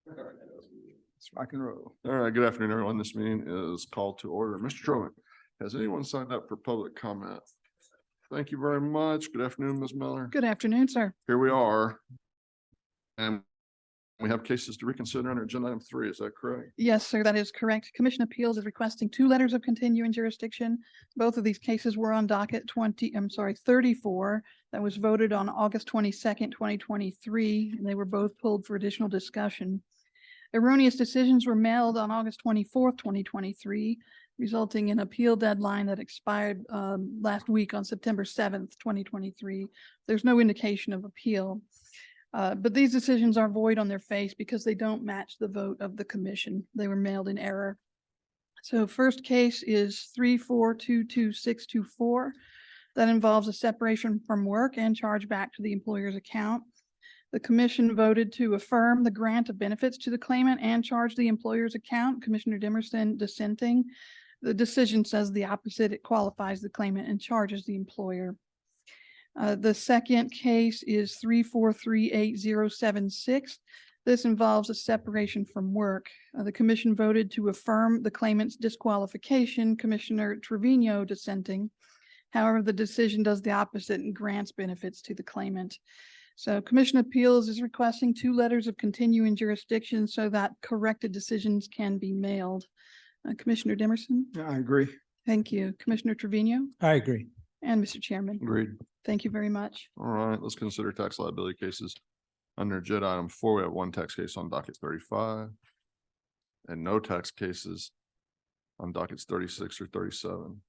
Let's rock and roll. All right, good afternoon, everyone. This meeting is called to order. Mr. Trovick, has anyone signed up for public comment? Thank you very much. Good afternoon, Ms. Miller. Good afternoon, sir. Here we are. And we have cases to reconsider under agenda item 3. Is that correct? Yes, sir, that is correct. Commission Appeals is requesting 2 letters of continuing jurisdiction. Both of these cases were on docket 34 that was voted on August 22nd, 2023, and they were both pulled for additional discussion. Erroneous decisions were mailed on August 24th, 2023, resulting in appeal deadline that expired last week on September 7th, 2023. There's no indication of appeal. But these decisions are void on their face because they don't match the vote of the commission. They were mailed in error. So first case is 3422624. That involves a separation from work and charge back to the employer's account. The commission voted to affirm the grant of benefits to the claimant and charge the employer's account. Commissioner Demerson dissenting. The decision says the opposite. It qualifies the claimant and charges the employer. The second case is 3438076. This involves a separation from work. The commission voted to affirm the claimant's disqualification, Commissioner Trevino dissenting. However, the decision does the opposite and grants benefits to the claimant. So Commission Appeals is requesting 2 letters of continuing jurisdiction so that corrected decisions can be mailed. Commissioner Demerson? I agree. Thank you. Commissioner Trevino? I agree. And Mr. Chairman? Agreed. Thank you very much. All right, let's consider tax liability cases. Under agenda item 4, we have 1 tax case on docket 35 and no tax cases on dockets 36 or 37.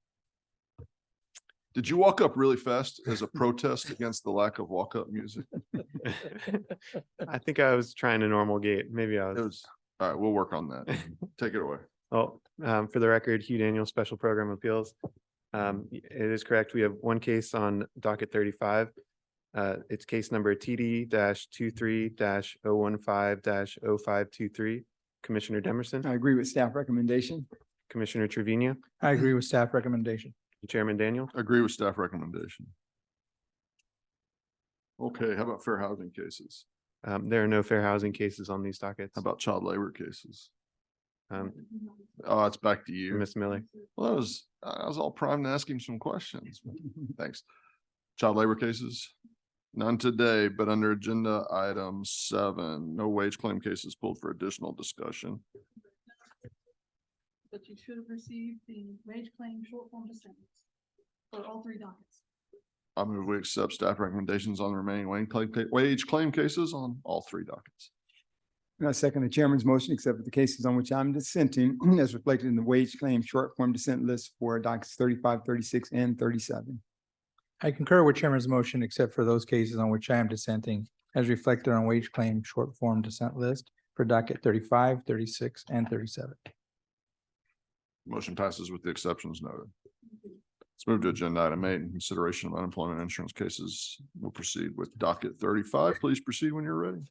Did you walk up really fast as a protest against the lack of walk-up music? I think I was trying a normal gait. Maybe I It was. was, all right, we'll work on that. Take it away. Oh, for the record, Hugh Daniel, Special Program Appeals. It is correct. We have 1 case on docket 35. It's case number TD-23-015-0523. Commissioner Demerson, I agree with staff recommendation. Commissioner Trevino, I agree with staff recommendation. Chairman Daniel. Agree with staff recommendation. Okay, how about fair housing cases? There are no fair housing cases on these dockets. How about child labor cases? Um, Oh, it's back to you. Ms. Miller. Well, I was all primed to ask him some questions. Thanks. Child labor cases? None today, but under agenda item 7, no wage claim cases pulled for additional discussion. But you should have received the wage claim short form dissent for all 3 dockets. I move we accept staff recommendations on the remaining wage claim cases on all 3 dockets. And I second the chairman's motion, except for the cases on which I'm dissenting, as reflected in the wage claim short form dissent list for dockets 35, 36, and 37. I concur with Chairman's motion, except for those cases on which I am dissenting, as reflected on wage claim short form dissent list for docket 35, 36, and 37. Motion passes with the exceptions noted. Let's move to agenda item 8 in consideration of unemployment insurance cases. We'll proceed with docket 35. Please proceed when you're ready.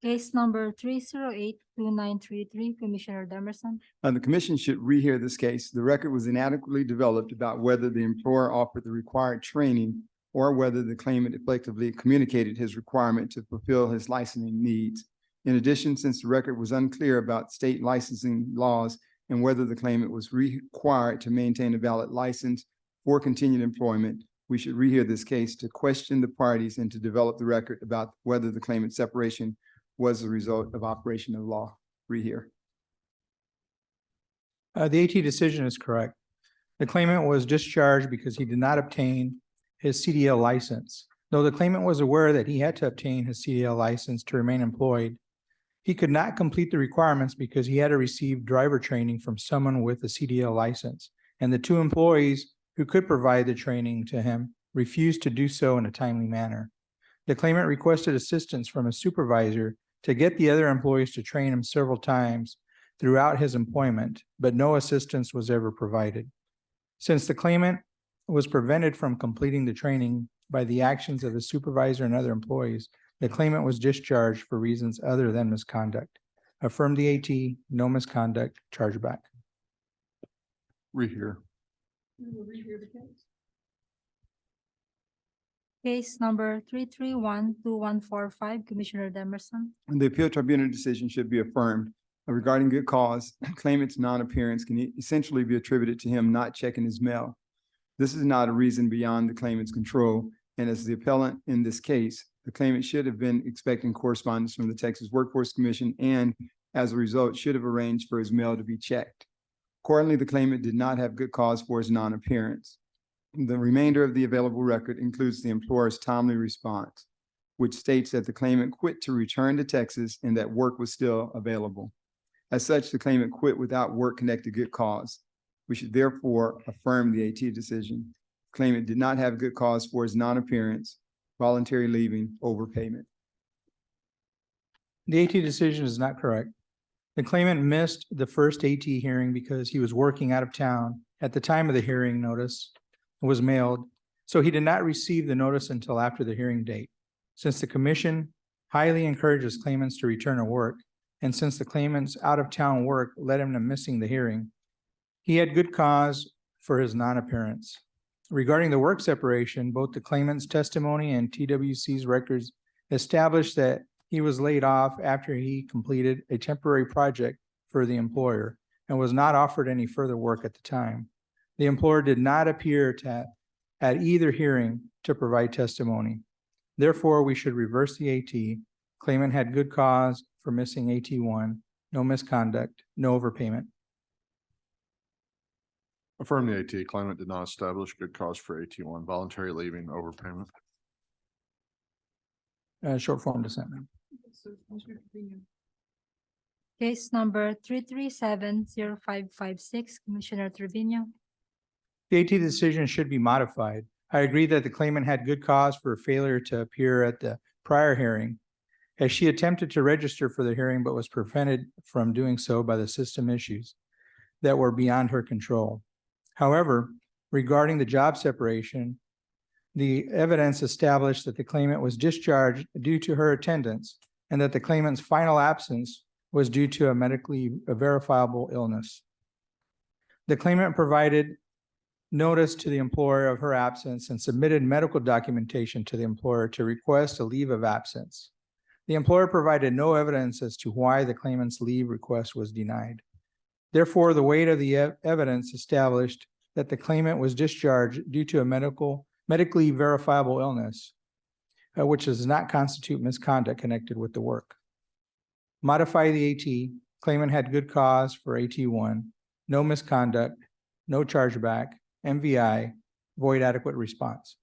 Case number 3082933, Commissioner Demerson. The commission should rehear this case. The record was inadequately developed about whether the employer offered the required training or whether the claimant effectively communicated his requirement to fulfill his licensing needs. In addition, since the record was unclear about state licensing laws and whether the claimant was required to maintain a valid license for continued employment, we should rehear this case to question the parties and to develop the record about whether the claimant's separation was the result of operation of law. Rehear. The AT decision is correct. The claimant was discharged because he did not obtain his CDL license. Though the claimant was aware that he had to obtain his CDL license to remain employed, he could not complete the requirements because he had to receive driver training from someone with a CDL license, and the 2 employees who could provide the training to him refused to do so in a timely manner. The claimant requested assistance from a supervisor to get the other employees to train him several times throughout his employment, but no assistance was ever provided. Since the claimant was prevented from completing the training by the actions of the supervisor and other employees, the claimant was discharged for reasons other than misconduct. Affirm the AT, no misconduct, chargeback. Rehear. We will rehear the case. Case number 3312145, Commissioner Demerson. And the appeal tribunal decision should be affirmed. Regarding good cause, claimant's non-appearance can essentially be attributed to him not checking his mail. This is not a reason beyond the claimant's control, and as the appellant in this case, the claimant should have been expecting correspondence from the Texas Workforce Commission and, as a result, should have arranged for his mail to be checked. Accordingly, the claimant did not have good cause for his non-appearance. The remainder of the available record includes the employer's timely response, which states that the claimant quit to return to Texas and that work was still available. As such, the claimant quit without work-connected good cause. We should therefore affirm the AT decision. Claimant did not have good cause for his non-appearance, voluntary leaving, overpayment. The AT decision is not correct. The claimant missed the first AT hearing because he was working out of town at the time of the hearing notice was mailed, so he did not receive the notice until after the hearing date. Since the commission highly encourages claimants to return to work, and since the claimant's out-of-town work led him to missing the hearing, he had good cause for his non-appearance. Regarding the work separation, both the claimant's testimony and TWC's records established that he was laid off after he completed a temporary project for the employer and was not offered any further work at the time. The employer did not appear at either hearing to provide testimony. Therefore, we should reverse the AT. Claimant had good cause for missing AT1, no misconduct, no overpayment. Affirm the AT. Claimant did not establish good cause for AT1, voluntary leaving, overpayment. Short form dissent, ma'am. Case number 3370556, Commissioner Trevino. The AT decision should be modified. I agree that the claimant had good cause for failure to appear at the prior hearing, as she attempted to register for the hearing but was prevented from doing so by the system issues that were beyond her control. However, regarding the job separation, the evidence established that the claimant was discharged due to her attendance and that the claimant's final absence was due to a medically verifiable illness. The claimant provided notice to the employer of her absence and submitted medical documentation to the employer to request a leave of absence. The employer provided no evidence as to why the claimant's leave request was denied. Therefore, the weight of the evidence established that the claimant was discharged due to a medically verifiable illness, which does not constitute misconduct connected with the work. Modify the AT. Claimant had good cause for AT1, no misconduct, no chargeback, MVI, void adequate response.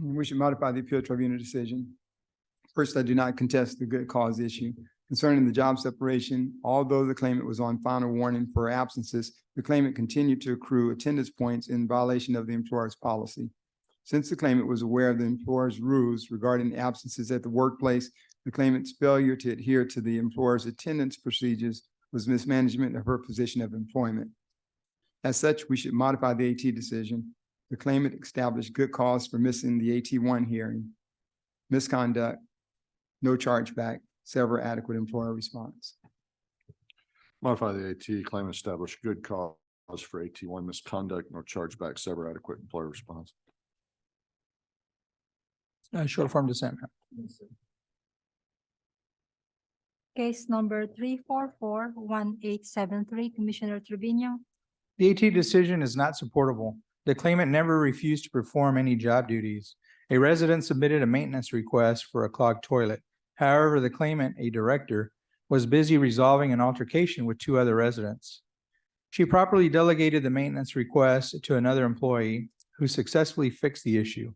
We should modify the appeal tribunal decision. First, I do not contest the good cause issue. Concerning the job separation, although the claimant was on final warning for absences, the claimant continued to accrue attendance points in violation of the employer's policy. Since the claimant was aware of the employer's rules regarding absences at the workplace, the claimant's failure to adhere to the employer's attendance procedures was mismanagement of her position of employment. As such, we should modify the AT decision. The claimant established good cause for missing the AT1 hearing, misconduct, no chargeback, sever adequate employer response. Modify the AT. Claimant established good cause for AT1, misconduct, no chargeback, sever adequate employer response. Short form dissent, ma'am. Case number 3441873, Commissioner Trevino. The AT decision is not supportable. The claimant never refused to perform any job duties. A resident submitted a maintenance request for a clogged toilet. However, the claimant, a director, was busy resolving an altercation with two other residents. She properly delegated the maintenance request to another employee who successfully fixed the issue.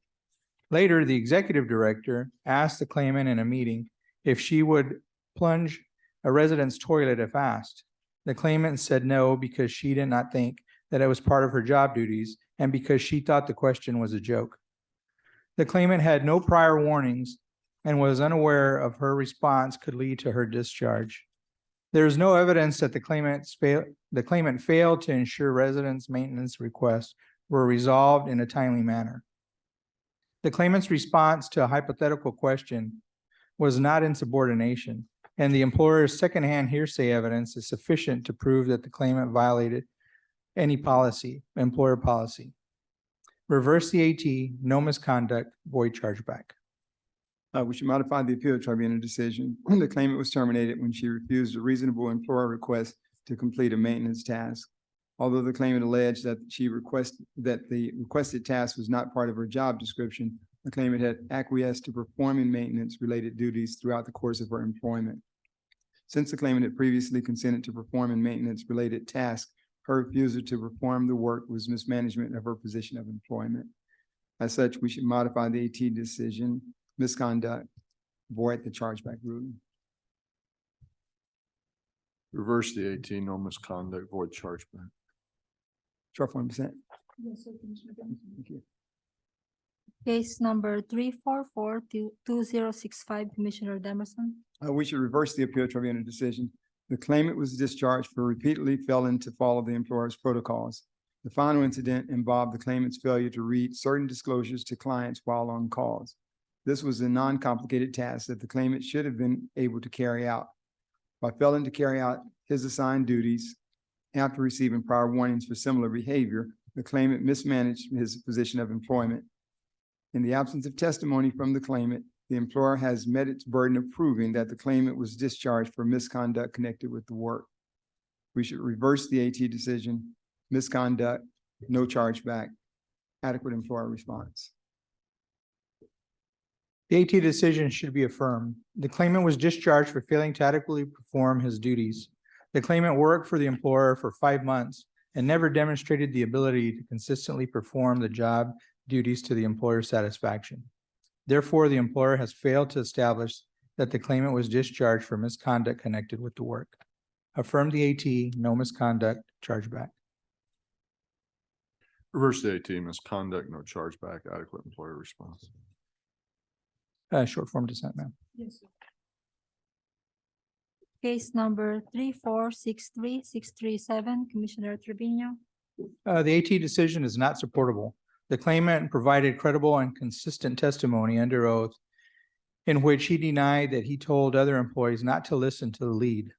Later, the executive director asked the claimant in a meeting if she would plunge a resident's toilet if asked. The claimant said no because she did not think that it was part of her job duties and because she thought the question was a joke. The claimant had no prior warnings and was unaware of her response could lead to her discharge. There is no evidence that the claimant failed to ensure residents' maintenance requests were resolved in a timely manner. The claimant's response to a hypothetical question was not insubordination, and the employer's secondhand hearsay evidence is sufficient to prove that the claimant violated any policy, employer policy. Reverse the AT, no misconduct, void chargeback. We should modify the appeal tribunal decision. The claimant was terminated when she refused a reasonable employer request to complete a maintenance task. Although the claimant alleged that the requested task was not part of her job description, the claimant had acquiesced to performing maintenance-related duties throughout the course of her employment. Since the claimant had previously consented to performing maintenance-related tasks, her refusal to perform the work was mismanagement of her position of employment. As such, we should modify the AT decision, misconduct, void the chargeback ruling. Reverse the 18, no misconduct, void chargeback. Short form consent. Yes, sir, Commissioner Johnson. Thank you. Case number 344-2065, Commissioner Demerson. We should reverse the appeal tribunal decision. The claimant was discharged for repeatedly failing to follow the employer's protocols. The final incident involved the claimant's failure to read certain disclosures to clients while on calls. This was a non-complicated task that the claimant should have been able to carry out. By failing to carry out his assigned duties after receiving prior warnings for similar behavior, the claimant mismanaged his position of employment. In the absence of testimony from the claimant, the employer has met its burden of proving that the claimant was discharged for misconduct connected with the work. We should reverse the AT decision, misconduct, no chargeback, adequate employer response. The AT decision should be affirmed. The claimant was discharged for failing to adequately perform his duties. The claimant worked for the employer for 5 months and never demonstrated the ability to consistently perform the job duties to the employer's satisfaction. Therefore, the employer has failed to establish that the claimant was discharged for misconduct connected with the work. Affirm the AT, no misconduct, chargeback. Reverse the 18, misconduct, no chargeback, adequate employer response. Short form dissent, ma'am. Yes, sir. Case number 3463637, Commissioner Trevino. The AT decision is not supportable. The claimant provided credible and consistent testimony under oath in which he denied that he told other employees not to listen to the lead.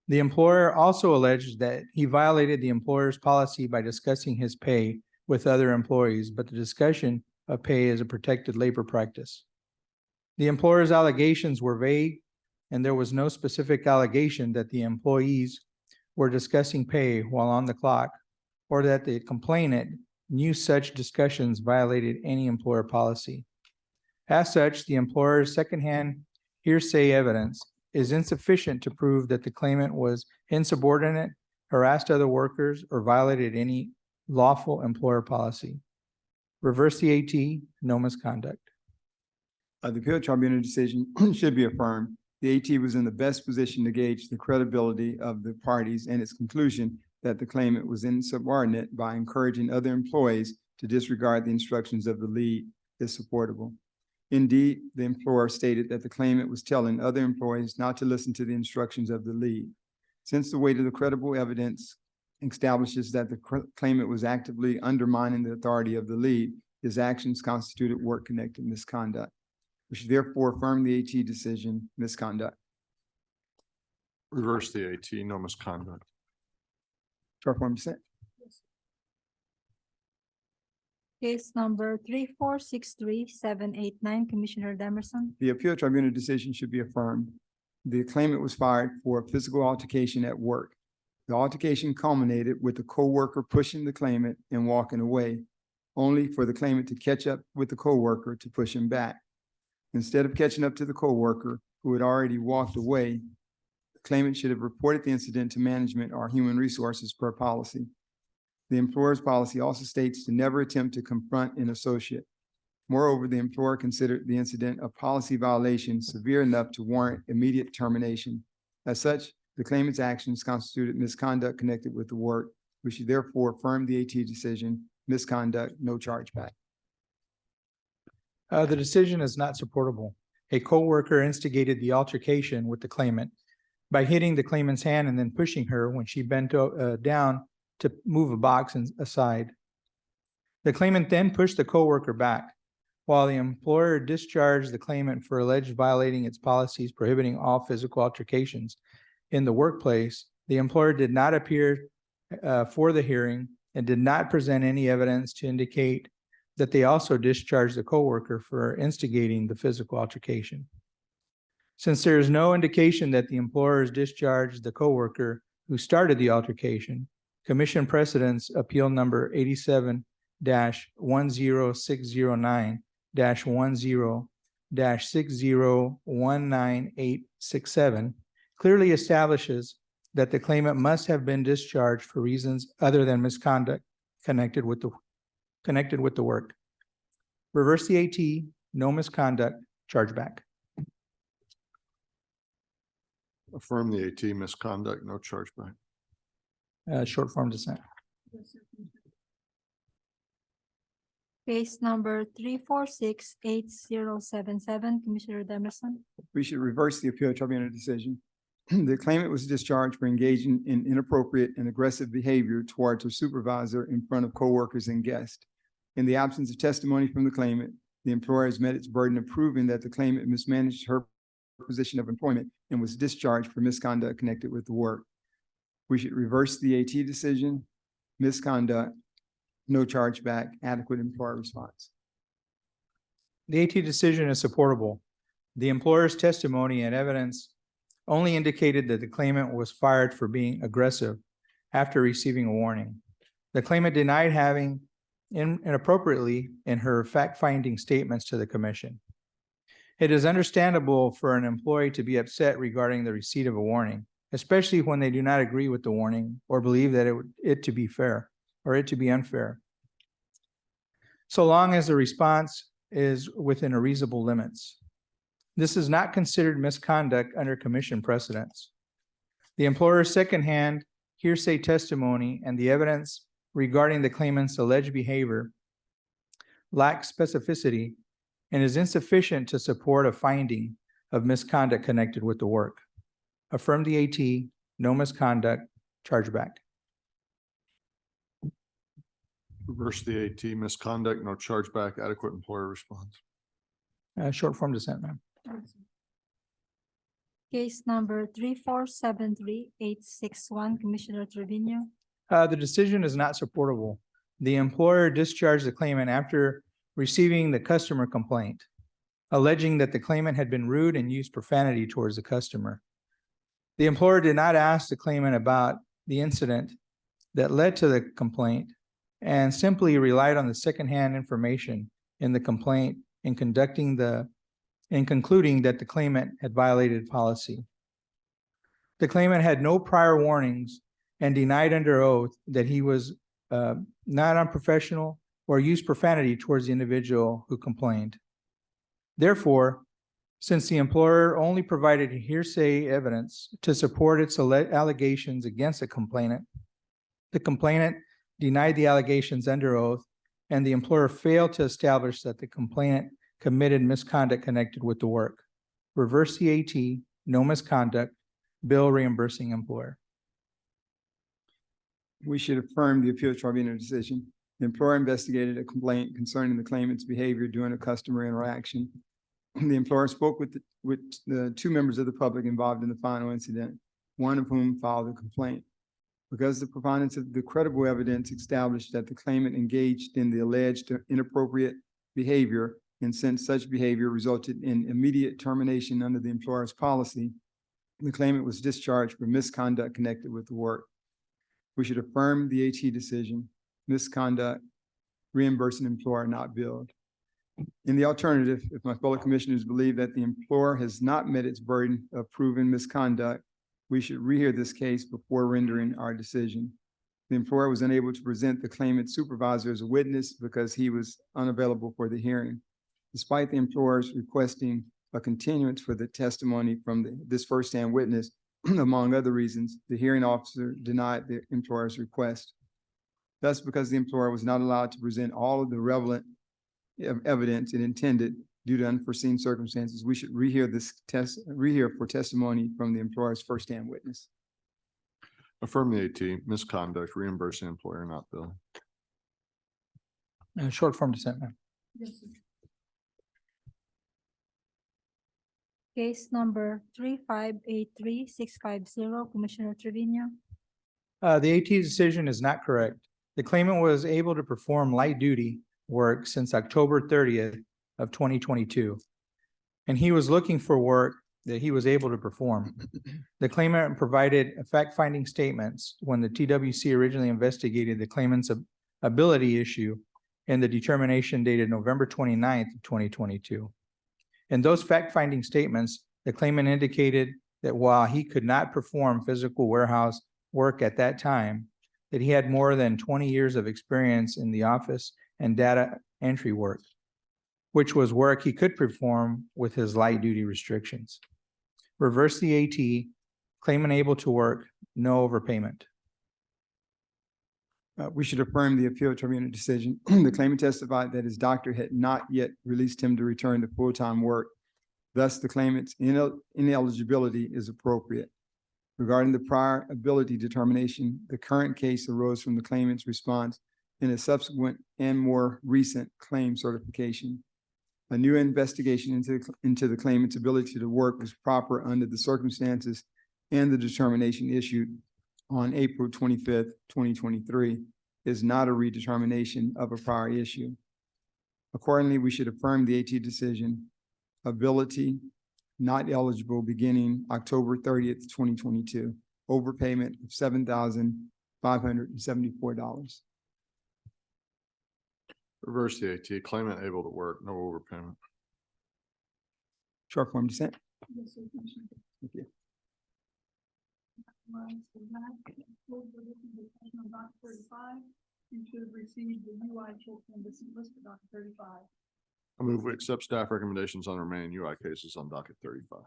The employer also alleged that he violated the employer's policy by discussing his pay with other employees, but the discussion of pay is a protected labor practice. The employer's allegations were vague, and there was no specific allegation that the employees were discussing pay while on the clock, or that the complainant knew such discussions violated any employer policy. As such, the employer's secondhand hearsay evidence is insufficient to prove that the claimant was insubordinate, harassed other workers, or violated any lawful employer policy. Reverse the AT, no misconduct. The appeal tribunal decision should be affirmed. The AT was in the best position to gauge the credibility of the parties and its conclusion that the claimant was insubordinate by encouraging other employees to disregard the instructions of the lead is supportable. Indeed, the employer stated that the claimant was telling other employees not to listen to the instructions of the lead. Since the weight of the credible evidence establishes that the claimant was actively undermining the authority of the lead, his actions constituted work-connected misconduct. We should therefore affirm the AT decision, misconduct. Reverse the 18, no misconduct. Short form dissent. Case number 3463789, Commissioner Demerson. The appeal tribunal decision should be affirmed. The claimant was fired for a physical altercation at work. The altercation culminated with the coworker pushing the claimant and walking away, only for the claimant to catch up with the coworker to push him back. Instead of catching up to the coworker who had already walked away, the claimant should have reported the incident to management or human resources per policy. The employer's policy also states to never attempt to confront an associate. Moreover, the employer considered the incident a policy violation severe enough to warrant immediate termination. As such, the claimant's actions constituted misconduct connected with the work. We should therefore affirm the AT decision, misconduct, no chargeback. The decision is not supportable. A coworker instigated the altercation with the claimant by hitting the claimant's hand and then pushing her when she bent down to move a box aside. The claimant then pushed the coworker back. While the employer discharged the claimant for alleged violating its policies prohibiting all physical altercations in the workplace, the employer did not appear for the hearing and did not present any evidence to indicate that they also discharged the coworker for instigating the physical altercation. Since there is no indication that the employers discharged the coworker who started the altercation, Commission Precedents Appeal Number 87-10609-10-6019867 clearly establishes that the claimant must have been discharged for reasons other than misconduct connected with the work. Reverse the AT, no misconduct, chargeback. Affirm the AT, misconduct, no chargeback. Short form dissent. Case number 3468077, Commissioner Demerson. We should reverse the appeal tribunal decision. The claimant was discharged for engaging in inappropriate and aggressive behavior towards her supervisor in front of coworkers and guests. In the absence of testimony from the claimant, the employer has met its burden of proving that the claimant mismanaged her position of employment and was discharged for misconduct connected with the work. We should reverse the AT decision, misconduct, no chargeback, adequate employer response. The AT decision is supportable. The employer's testimony and evidence only indicated that the claimant was fired for being aggressive after receiving a warning. The claimant denied having inappropriately in her fact-finding statements to the commission. It is understandable for an employee to be upset regarding the receipt of a warning, especially when they do not agree with the warning or believe that it to be fair or it to be unfair, so long as the response is within a reasonable limits. This is not considered misconduct under commission precedents. The employer's secondhand hearsay testimony and the evidence regarding the claimant's alleged behavior lacks specificity and is insufficient to support a finding of misconduct connected with the work. Affirm the AT, no misconduct, chargeback. Reverse the AT, misconduct, no chargeback, adequate employer response. Short form dissent, ma'am. Case number 3473861, Commissioner Trevino. The decision is not supportable. The employer discharged the claimant after receiving the customer complaint, alleging that the claimant had been rude and used profanity towards the customer. The employer did not ask the claimant about the incident that led to the complaint and simply relied on the secondhand information in the complaint in concluding that the claimant had violated policy. The claimant had no prior warnings and denied under oath that he was not unprofessional or used profanity towards the individual who complained. Therefore, since the employer only provided hearsay evidence to support its allegations against the complainant denied the allegations under oath, and the employer failed to establish that the complainant committed misconduct connected with the work. Reverse the AT, no misconduct, bill reimbursing employer. We should affirm the appeal tribunal decision. The employer investigated a complaint concerning the claimant's behavior during a customer interaction. The employer spoke with the two members of the public involved in the final incident, one of whom filed a complaint. Because the preponderance of the credible evidence established that the claimant engaged in the alleged inappropriate behavior, and since such behavior resulted in immediate termination under the employer's policy, the claimant was discharged for misconduct connected with the work. We should affirm the AT decision, misconduct, reimbursing employer not billed. In the alternative, if my fellow commissioners believe that the employer has not met its burden of proving misconduct, we should rehear this case before rendering our decision. The employer was unable to present the claimant's supervisor as a witness because he was unavailable for the hearing. Despite the employer's requesting a continuance for the testimony from this firsthand witness, among other reasons, the hearing officer denied the employer's request. Thus, because the employer was not allowed to present all of the relevant evidence it intended due to unforeseen circumstances, we should rehear for testimony from the employer's firsthand witness. Affirm the AT, misconduct, reimbursing employer not bill. Short form dissent, ma'am. Case number 3583650, Commissioner Trevino. The AT decision is not correct. The claimant was able to perform light duty work since October 30th of 2022. And he was looking for work that he was able to perform. The claimant provided fact-finding statements when the TWC originally investigated the claimant's ability issue in the determination dated November 29th of 2022. In those fact-finding statements, the claimant indicated that while he could not perform physical warehouse work at that time, that he had more than 20 years of experience in the office and data entry work, which was work he could perform with his light duty restrictions. Reverse the AT, claimant able to work, no overpayment. We should affirm the appeal tribunal decision. The claimant testified that his doctor had not yet released him to return to full-time work. Thus, the claimant's ineligibility is appropriate. Regarding the prior ability determination, the current case arose from the claimant's response in a subsequent and more recent claim certification. A new investigation into the claimant's ability to work was proper under the circumstances and the determination issued on April 25th, 2023, is not a redetermination of a prior issue. Accordingly, we should affirm the AT decision, ability not eligible beginning October 30th, 2022, overpayment of $7,574. Reverse the AT, claimant able to work, no overpayment. Short form dissent. Yes, sir, Commissioner. Thank you. Docket 35, you should have received the UI short-term dissent list for docket 35. I move we accept staff recommendations on remaining UI cases on docket 35.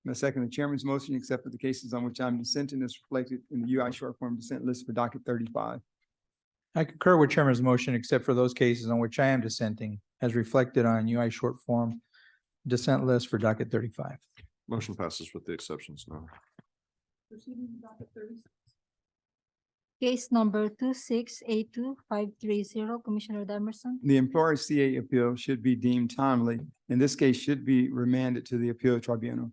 And I second the chairman's motion, except for the cases on which I'm dissenting as reflected in the UI short form dissent list for docket 35. I concur with Chairman's motion, except for those cases on which I am dissenting, as reflected on UI short form dissent list for docket 35. Motion passes with the exceptions noted. Proceeding to docket 36. Case number 2682530, Commissioner Demerson. The employer's CA appeal should be deemed timely. In this case, should be remanded to the appeal tribunal.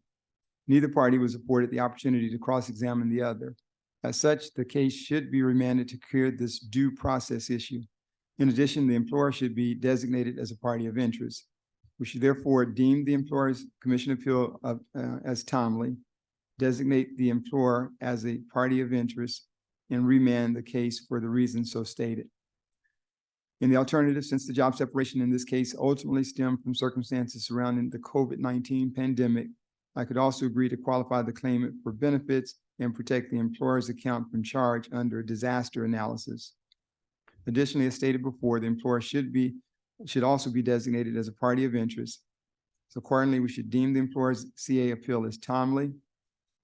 Neither party was afforded the opportunity to cross-examine the other. As such, the case should be remanded to clear this due process issue. In addition, the employer should be designated as a party of interest. We should therefore deem the employer's commission appeal as timely, designate the employer as a party of interest, and remand the case for the reasons so stated. In the alternative, since the job separation in this case ultimately stemmed from circumstances surrounding the COVID-19 pandemic, I could also agree to qualify the claimant for benefits and protect the employer's account from charge under a disaster analysis. Additionally, as stated before, the employer should also be designated as a party of interest. So accordingly, we should deem the employer's CA appeal as timely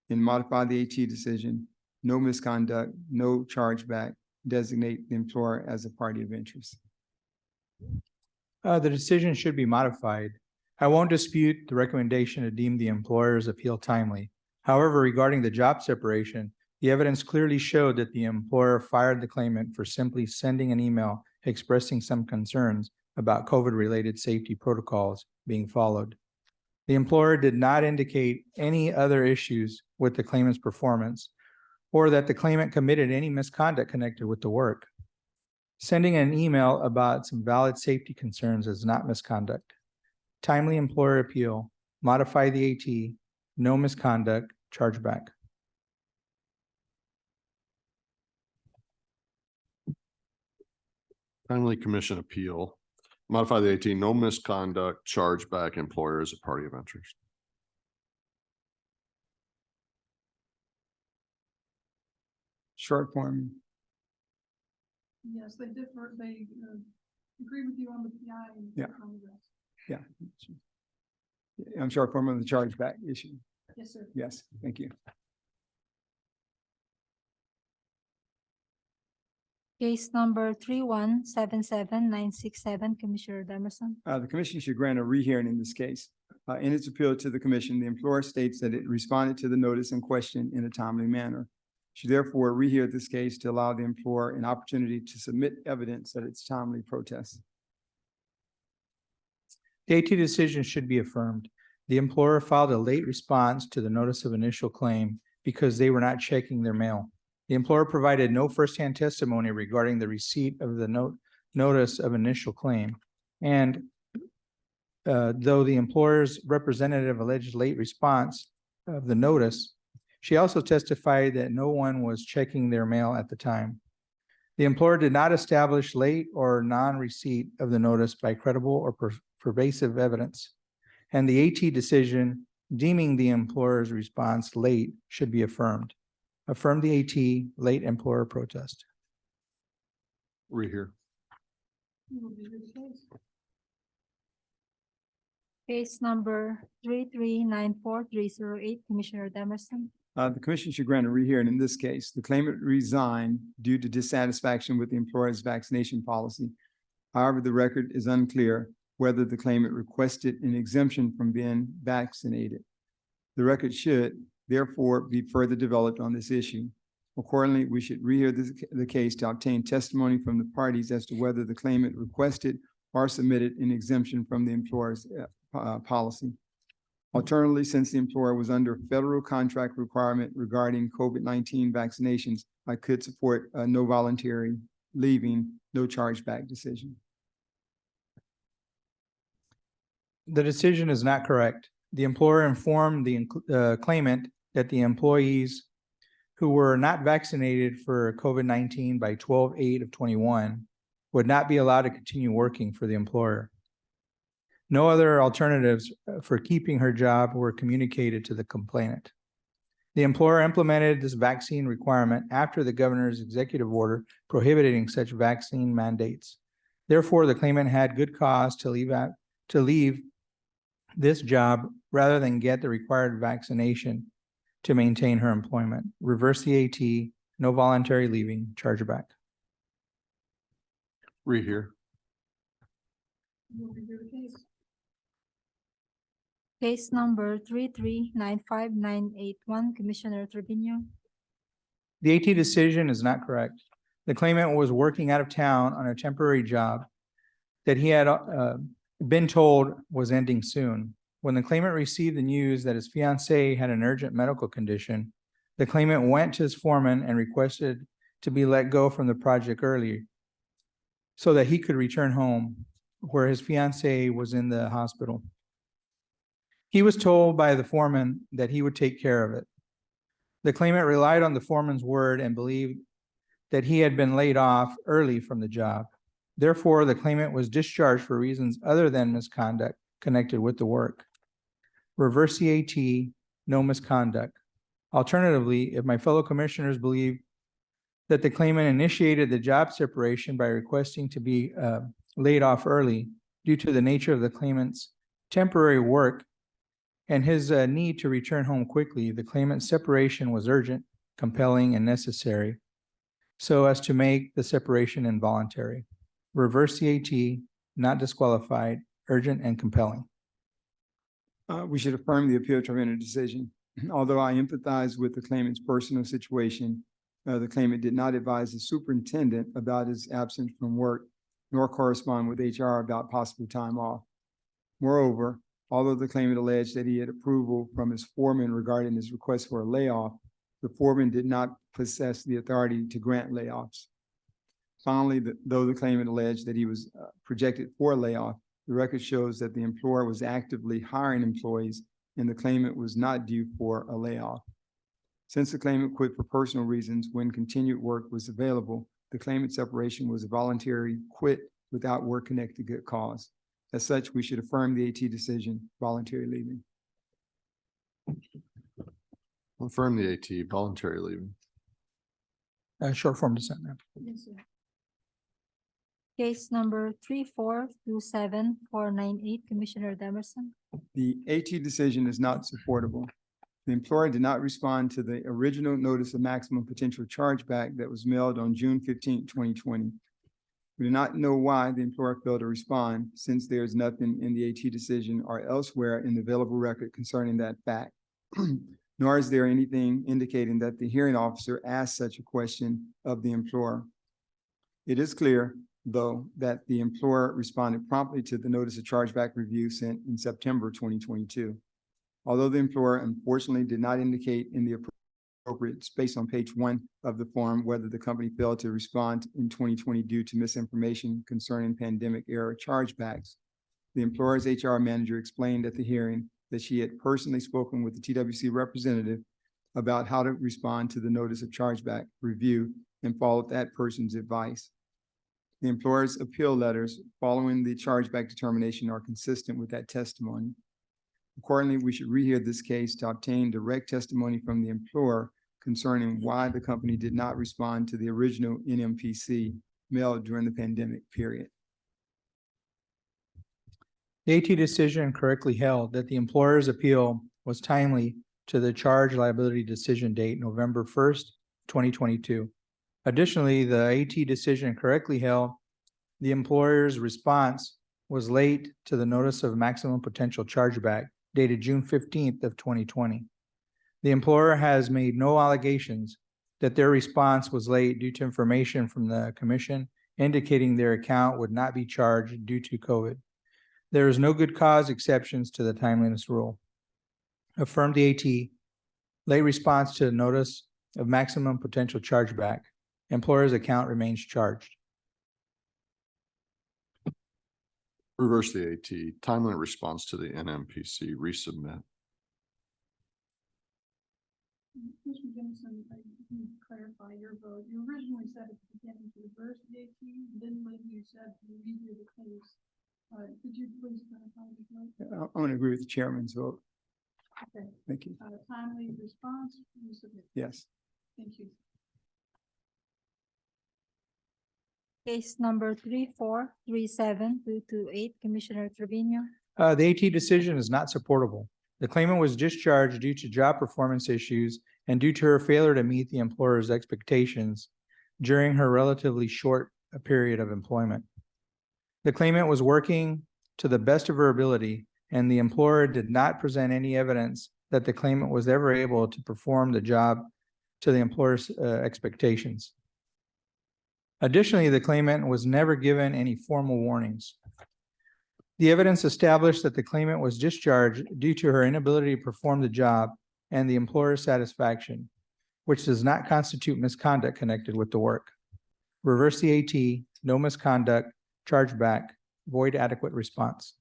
and modify the AT decision, no misconduct, no chargeback, designate the employer as a party of interest. The decision should be modified. I won't dispute the recommendation to deem the employer's appeal timely. However, regarding the job separation, the evidence clearly showed that the employer fired the claimant for simply sending an email expressing some concerns about COVID-related safety protocols being followed. The employer did not indicate any other issues with the claimant's performance or that the claimant committed any misconduct connected with the work. Sending an email about some valid safety concerns is not misconduct. Timely employer appeal, modify the AT, no misconduct, chargeback. Timely commission appeal, modify the AT, no misconduct, chargeback, employer as a party of interest. Short form. Yes, they differ, they agree with you on the PI and Yeah. differ on the rest. Yeah. I'm short form on the chargeback issue. Yes, sir. Yes, thank you. Case number 3177967, Commissioner Demerson. The commission should grant a rehearing in this case. In its appeal to the commission, the employer states that it responded to the notice in question in a timely manner. Should therefore rehear this case to allow the employer an opportunity to submit evidence that its timely protest. The AT decision should be affirmed. The employer filed a late response to the notice of initial claim because they were not checking their mail. The employer provided no firsthand testimony regarding the receipt of the notice of initial claim. And though the employer's representative alleged late response of the notice, she also testified that no one was checking their mail at the time. The employer did not establish late or non-receipt of the notice by credible or pervasive evidence. And the AT decision deeming the employer's response late should be affirmed. Affirm the AT late employer protest. Rehear. Case number 3394308, Commissioner Demerson. The commission should grant a rehearing in this case. The claimant resigned due to dissatisfaction with the employer's vaccination policy. However, the record is unclear whether the claimant requested an exemption from being vaccinated. The record should therefore be further developed on this issue. Accordingly, we should rehear the case to obtain testimony from the parties as to whether the claimant requested or submitted an exemption from the employer's policy. Alternatively, since the employer was under federal contract requirement regarding COVID-19 vaccinations, I could support a no voluntary leaving, no chargeback decision. The decision is not correct. The employer informed the claimant that the employees who were not vaccinated for COVID-19 by 12/8/21 would not be allowed to continue working for the employer. No other alternatives for keeping her job were communicated to the complainant. The employer implemented this vaccine requirement after the governor's executive order prohibiting such vaccine mandates. Therefore, the claimant had good cause to leave this job rather than get the required vaccination to maintain her employment. Reverse the AT, no voluntary leaving, chargeback. Rehear. Case number 3395981, Commissioner Trevino. The AT decision is not correct. The claimant was working out of town on a temporary job that he had been told was ending soon. When the claimant received the news that his fiancee had an urgent medical condition, the claimant went to his foreman and requested to be let go from the project early so that he could return home where his fiancee was in the hospital. He was told by the foreman that he would take care of it. The claimant relied on the foreman's word and believed that he had been laid off early from the job. Therefore, the claimant was discharged for reasons other than misconduct connected with the work. Reverse the AT, no misconduct. Alternatively, if my fellow commissioners believe that the claimant initiated the job separation by requesting to be laid off early due to the nature of the claimant's temporary work and his need to return home quickly, the claimant's separation was urgent, compelling, and necessary so as to make the separation involuntary. Reverse the AT, not disqualified, urgent, and compelling. We should affirm the appeal tribunal decision. Although I empathize with the claimant's personal situation, the claimant did not advise the superintendent about his absence from work, nor correspond with HR about possible time off. Moreover, although the claimant alleged that he had approval from his foreman regarding his request for a layoff, the foreman did not possess the authority to grant layoffs. Finally, though the claimant alleged that he was projected for a layoff, the record shows that the employer was actively hiring employees and the claimant was not due for a layoff. Since the claimant quit for personal reasons when continued work was available, the claimant's separation was a voluntary quit without work-connected good cause. As such, we should affirm the AT decision, voluntary leaving. Affirm the AT, voluntary leaving. Short form dissent, ma'am. Case number 3427498, Commissioner Demerson. The AT decision is not supportable. The employer did not respond to the original notice of maximum potential chargeback that was mailed on June 15, 2020. We do not know why the employer failed to respond, since there is nothing in the AT decision or elsewhere in the available record concerning that fact. Nor is there anything indicating that the hearing officer asked such a question of the employer. It is clear, though, that the employer responded promptly to the notice of chargeback review sent in September 2022. Although the employer unfortunately did not indicate in the appropriate space on page 1 of the form, whether the company failed to respond in 2020 due to misinformation concerning pandemic era chargebacks. The employer's HR manager explained at the hearing that she had personally spoken with the TWC representative about how to respond to the notice of chargeback review and followed that person's advice. The employer's appeal letters following the chargeback determination are consistent with that testimony. Accordingly, we should rehear this case to obtain direct testimony from the employer concerning why the company did not respond to the original NMPC mailed during the pandemic period. The AT decision correctly held that the employer's appeal was timely to the charge liability decision date, November 1st, 2022. Additionally, the AT decision correctly held the employer's response was late to the notice of maximum potential chargeback dated June 15th of 2020. The employer has made no allegations that their response was late due to information from the commission indicating their account would not be charged due to COVID. There is no good cause exceptions to the timeliness rule. Affirm the AT. Late response to the notice of maximum potential chargeback. Employer's account remains charged. Reverse the AT. Timely response to the NMPC. Resubmit. Mr. Jemison, I can clarify your vote. You originally said at the beginning to reverse the AT, then when you said to redo the case. Could you please clarify the vote? I'm going to agree with the chairman's vote. Okay. Thank you. Timely response, you submit. Yes. Thank you. Case number 3437228, Commissioner Trevino. The AT decision is not supportable. The claimant was discharged due to job performance issues and due to her failure to meet the employer's expectations during her relatively short period of employment. The claimant was working to the best of her ability, and the employer did not present any evidence that the claimant was ever able to perform the job to the employer's expectations. Additionally, the claimant was never given any formal warnings. The evidence established that the claimant was discharged due to her inability to perform the job and the employer's satisfaction, which does not constitute misconduct connected with the work. Reverse the AT, no misconduct, chargeback, void adequate response.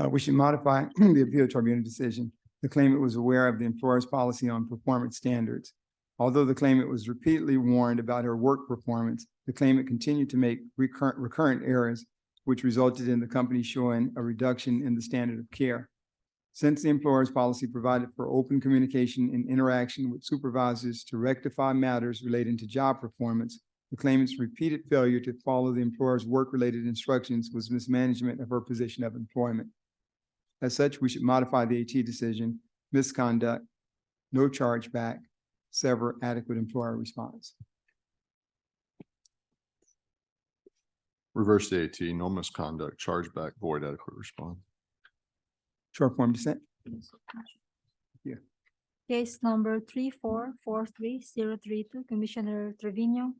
We should modify the appeal tribunal decision. The claimant was aware of the employer's policy on performance standards. Although the claimant was repeatedly warned about her work performance, the claimant continued to make recurrent errors, which resulted in the company showing a reduction in the standard of care. Since the employer's policy provided for open communication and interaction with supervisors to rectify matters relating to job performance, the claimant's repeated failure to follow the employer's work-related instructions was mismanagement of her position of employment. As such, we should modify the AT decision, misconduct, no chargeback, sever adequate employer response. Reverse the AT. No misconduct. Chargeback. Void adequate response. Short form dissent. Case number 3443032, Commissioner Trevino.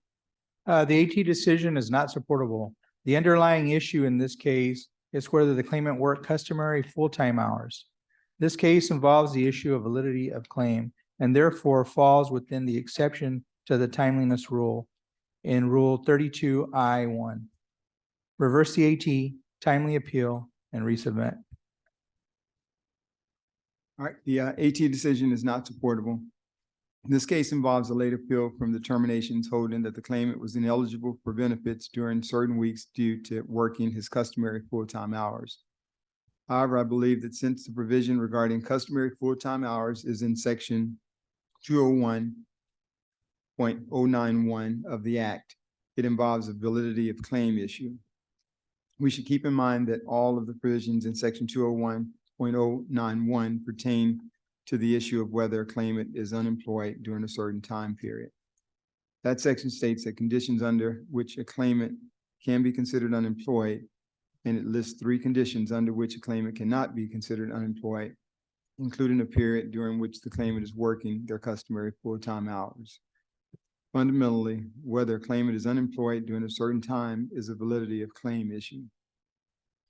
The AT decision is not supportable. The underlying issue in this case is whether the claimant worked customary full-time hours. This case involves the issue of validity of claim and therefore falls within the exception to the timeliness rule in Rule 32I1. Reverse the AT, timely appeal, and resubmit. All right, the AT decision is not supportable. This case involves a late appeal from the terminations holding that the claimant was ineligible for benefits during certain weeks due to working his customary full-time hours. However, I believe that since the provision regarding customary full-time hours is in section 201.091 of the Act, it involves a validity of claim issue. We should keep in mind that all of the provisions in section 201.091 pertain to the issue of whether a claimant is unemployed during a certain time period. That section states that conditions under which a claimant can be considered unemployed, and it lists 3 conditions under which a claimant cannot be considered unemployed, including a period during which the claimant is working their customary full-time hours. Fundamentally, whether a claimant is unemployed during a certain time is a validity of claim issue.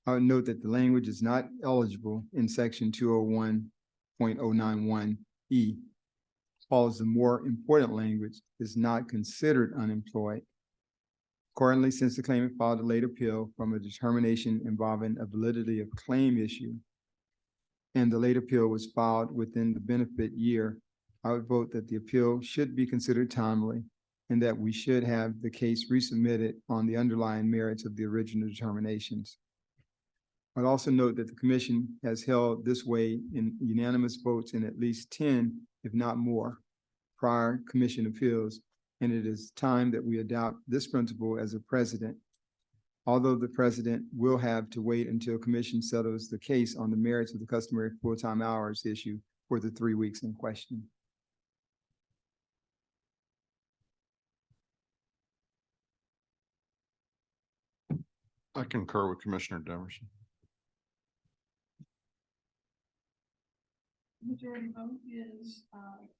I would note that the language is not eligible in section 201.091E. follows the more important language, is not considered unemployed. Accordingly, since the claimant filed a late appeal from a determination involving a validity of claim issue, and the late appeal was filed within the benefit year, I would vote that the appeal should be considered timely and that we should have the case resubmitted on the underlying merits of the original determinations. I'd also note that the commission has held this way in unanimous votes in at least 10, if not more, prior commission appeals, and it is time that we adopt this principle as a precedent. Although the president will have to wait until commission settles the case on the merits of the customary full-time hours issue for the 3 weeks in question. I concur with Commissioner Demerson. Majority vote is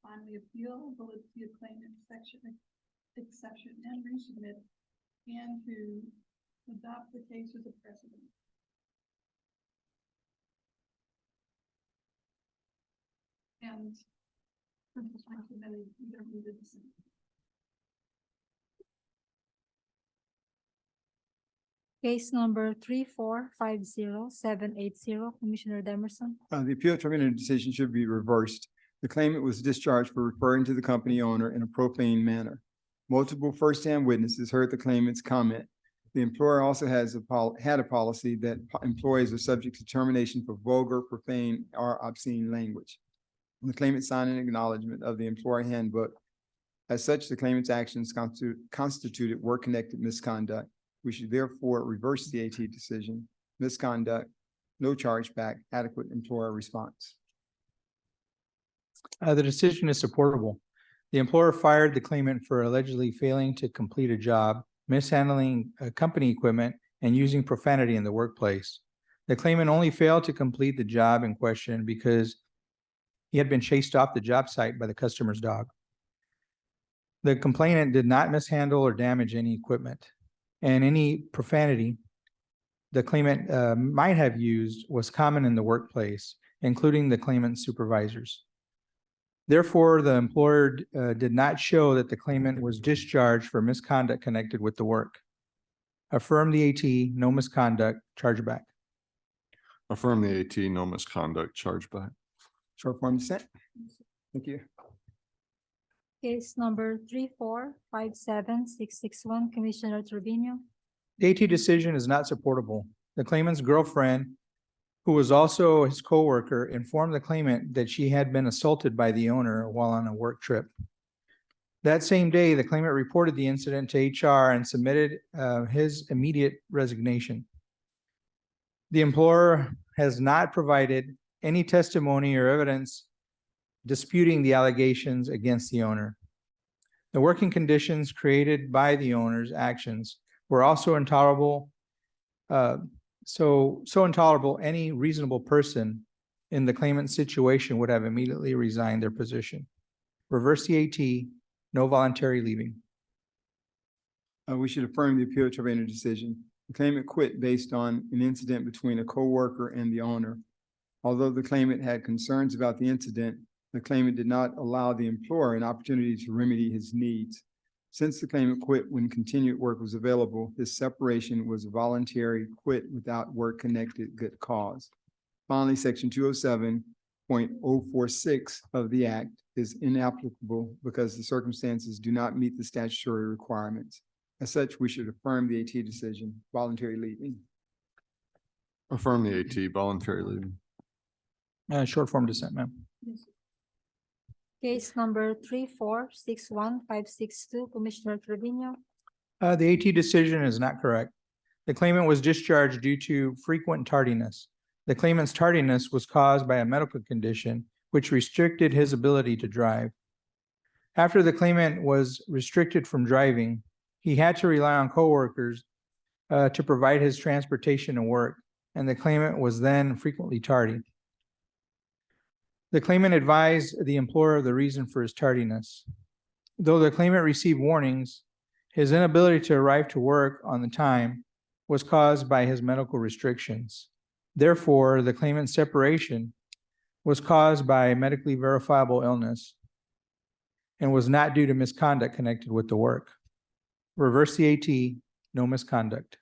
finally appeal validity of claimant exception and resubmit, and to adopt the case as a precedent. And principal time committee, we don't need to decide. Case number 3450780, Commissioner Demerson. The appeal tribunal decision should be reversed. The claimant was discharged for referring to the company owner in a profane manner. Multiple firsthand witnesses heard the claimant's comment. The employer also had a policy that employees are subject to termination for vulgar, profane, or obscene language. The claimant signed an acknowledgement of the employer handbook. As such, the claimant's actions constituted work-connected misconduct. We should therefore reverse the AT decision. Misconduct, no chargeback, adequate employer response. The decision is supportable. The employer fired the claimant for allegedly failing to complete a job, mishandling company equipment, and using profanity in the workplace. The claimant only failed to complete the job in question because he had been chased off the job site by the customer's dog. The complainant did not mishandle or damage any equipment, and any profanity the claimant might have used was common in the workplace, including the claimant's supervisors. Therefore, the employer did not show that the claimant was discharged for misconduct connected with the work. Affirm the AT, no misconduct, chargeback. Affirm the AT, no misconduct, chargeback. Short form dissent. Thank you. Case number 3457661, Commissioner Trevino. The AT decision is not supportable. The claimant's girlfriend, who was also his coworker, informed the claimant that she had been assaulted by the owner while on a work trip. That same day, the claimant reported the incident to HR and submitted his immediate resignation. The employer has not provided any testimony or evidence disputing the allegations against the owner. The working conditions created by the owner's actions were also intolerable. So intolerable, any reasonable person in the claimant's situation would have immediately resigned their position. Reverse the AT, no voluntary leaving. We should affirm the appeal tribunal decision. The claimant quit based on an incident between a coworker and the owner. Although the claimant had concerns about the incident, the claimant did not allow the employer an opportunity to remedy his needs. Since the claimant quit when continued work was available, his separation was a voluntary quit without work-connected good cause. Finally, Section 207.046 of the Act is inapplicable because the circumstances do not meet the statutory requirements. As such, we should affirm the AT decision, voluntary leaving. Affirm the AT, voluntary leaving. Short form dissent, ma'am. Case number 3461562, Commissioner Trevino. The AT decision is not correct. The claimant was discharged due to frequent tardiness. The claimant's tardiness was caused by a medical condition which restricted his ability to drive. After the claimant was restricted from driving, he had to rely on coworkers to provide his transportation to work, and the claimant was then frequently tardy. The claimant advised the employer of the reason for his tardiness. Though the claimant received warnings, his inability to arrive to work on the time was caused by his medical restrictions. Therefore, the claimant's separation was caused by medically verifiable illness. and was not due to misconduct connected with the work. Reverse the AT, no misconduct.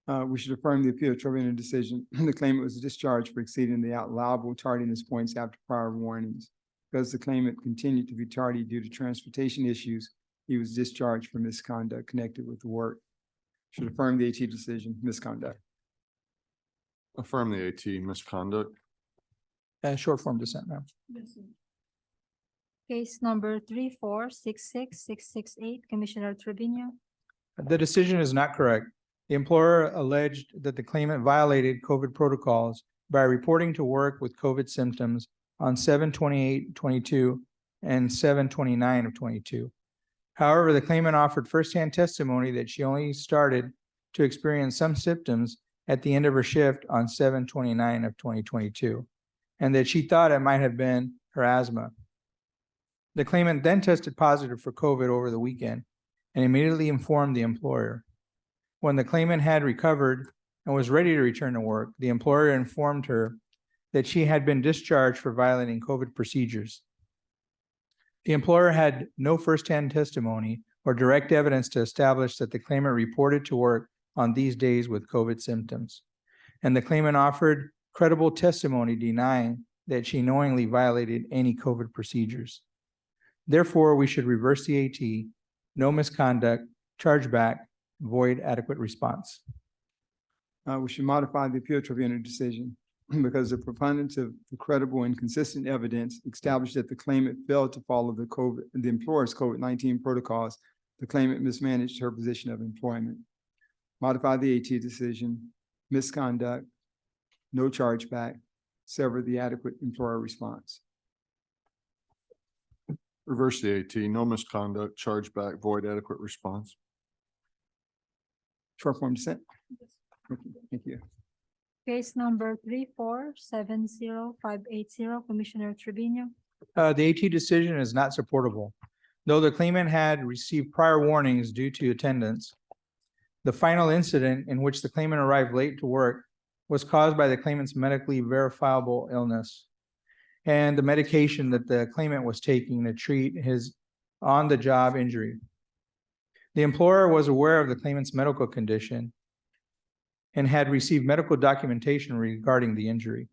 We should affirm the appeal tribunal decision. The claimant was discharged for exceeding the allowable tardiness points after prior warnings. Because the claimant continued to be tardy due to transportation issues, he was discharged for misconduct connected with the work. Should affirm the AT decision, misconduct. Affirm the AT misconduct. Short form dissent, ma'am. Case number 3466668, Commissioner Trevino. The decision is not correct. The employer alleged that the claimant violated COVID protocols by reporting to work with COVID symptoms on 7/28/22 and 7/29/22. However, the claimant offered firsthand testimony that she only started to experience some symptoms at the end of her shift on 7/29/2022, and that she thought it might have been her asthma. The claimant then tested positive for COVID over the weekend and immediately informed the employer. When the claimant had recovered and was ready to return to work, the employer informed her that she had been discharged for violating COVID procedures. The employer had no firsthand testimony or direct evidence to establish that the claimant reported to work on these days with COVID symptoms. And the claimant offered credible testimony denying that she knowingly violated any COVID procedures. Therefore, we should reverse the AT, no misconduct, chargeback, void adequate response. We should modify the appeal tribunal decision because the preponderance of the credible and consistent evidence established that the claimant failed to follow the employer's COVID-19 protocols. The claimant mismanaged her position of employment. Modify the AT decision, misconduct, no chargeback, sever the adequate employer response. Reverse the AT, no misconduct, chargeback, void adequate response. Short form dissent. Thank you. Case number 3470580, Commissioner Trevino. The AT decision is not supportable. Though the claimant had received prior warnings due to attendance, the final incident in which the claimant arrived late to work was caused by the claimant's medically verifiable illness and the medication that the claimant was taking to treat his on-the-job injury. The employer was aware of the claimant's medical condition and had received medical documentation regarding the injury.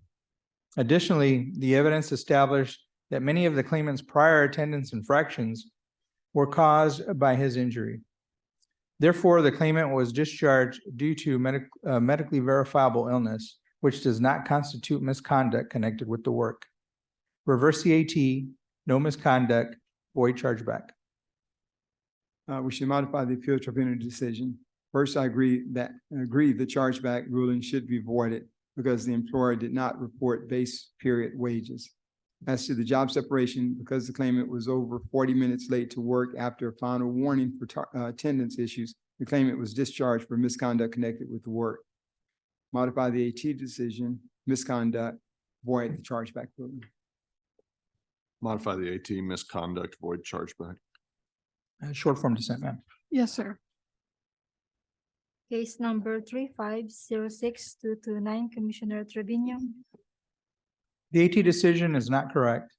Additionally, the evidence established that many of the claimant's prior attendance infractions were caused by his injury. Therefore, the claimant was discharged due to medically verifiable illness, which does not constitute misconduct connected with the work. Reverse the AT, no misconduct, void chargeback. We should modify the appeal tribunal decision. First, I agree the chargeback ruling should be voided because the employer did not report base period wages. As to the job separation, because the claimant was over 40 minutes late to work after a final warning for attendance issues, the claimant was discharged for misconduct connected with the work. Modify the AT decision, misconduct, void the chargeback ruling. Modify the AT misconduct, void chargeback. Short form dissent, ma'am. Yes, sir. Case number 3506229, Commissioner Trevino. The AT decision is not correct.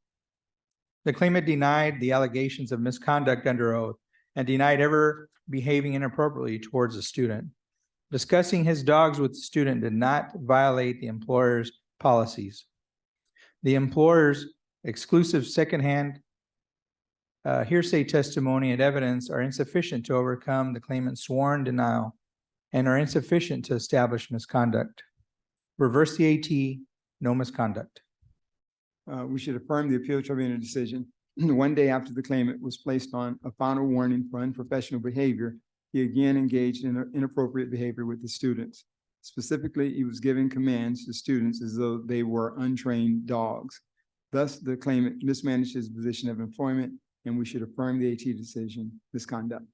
The claimant denied the allegations of misconduct under oath and denied ever behaving inappropriately towards a student. Discussing his dogs with the student did not violate the employer's policies. The employer's exclusive secondhand hearsay testimony and evidence are insufficient to overcome the claimant's sworn denial and are insufficient to establish misconduct. Reverse the AT, no misconduct. We should affirm the appeal tribunal decision. One day after the claimant was placed on a final warning for unprofessional behavior, he again engaged in inappropriate behavior with the students. Specifically, he was giving commands to students as though they were untrained dogs. Thus, the claimant mismanaged his position of employment, and we should affirm the AT decision, misconduct.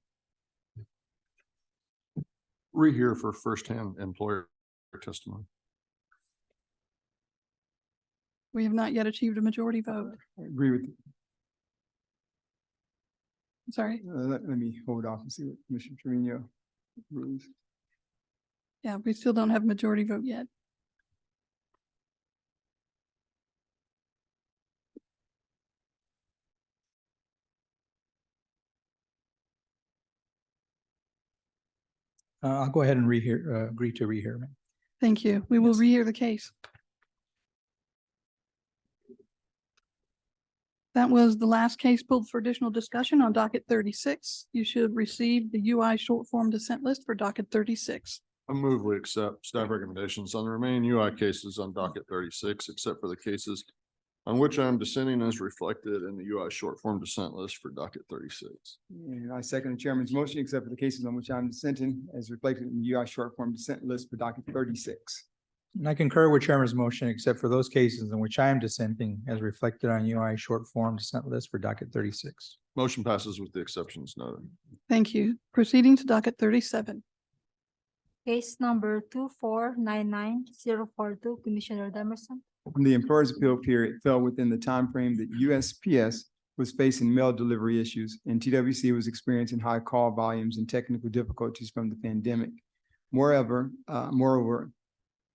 Rehear for firsthand employer testimony. We have not yet achieved a majority vote. I agree with, Sorry. let me hold off and see what Commissioner Trevino rules. Yeah, we still don't have a majority vote yet. I'll go ahead and agree to rehear. Ma'am. Thank you. We will Yes. rehear the case. That was the last case pulled for additional discussion on docket 36. You should receive the UI short form dissent list for docket 36. I move we accept staff recommendations on the remaining UI cases on docket 36, except for the cases on which I am dissenting as reflected in the UI short form dissent list for docket 36. And I second the chairman's motion, except for the cases on which I'm dissenting as reflected in the UI short form dissent list for docket 36. And I concur with Chairman's motion, except for those cases in which I am dissenting as reflected on UI short form dissent list for docket 36. Motion passes with the exceptions noted. Thank you. Proceeding to docket 37. Case number 2499042, Commissioner Demerson. The employer's appeal period fell within the timeframe that USPS was facing mail delivery issues and TWC was experiencing high call volumes and technical difficulties from the pandemic. Moreover,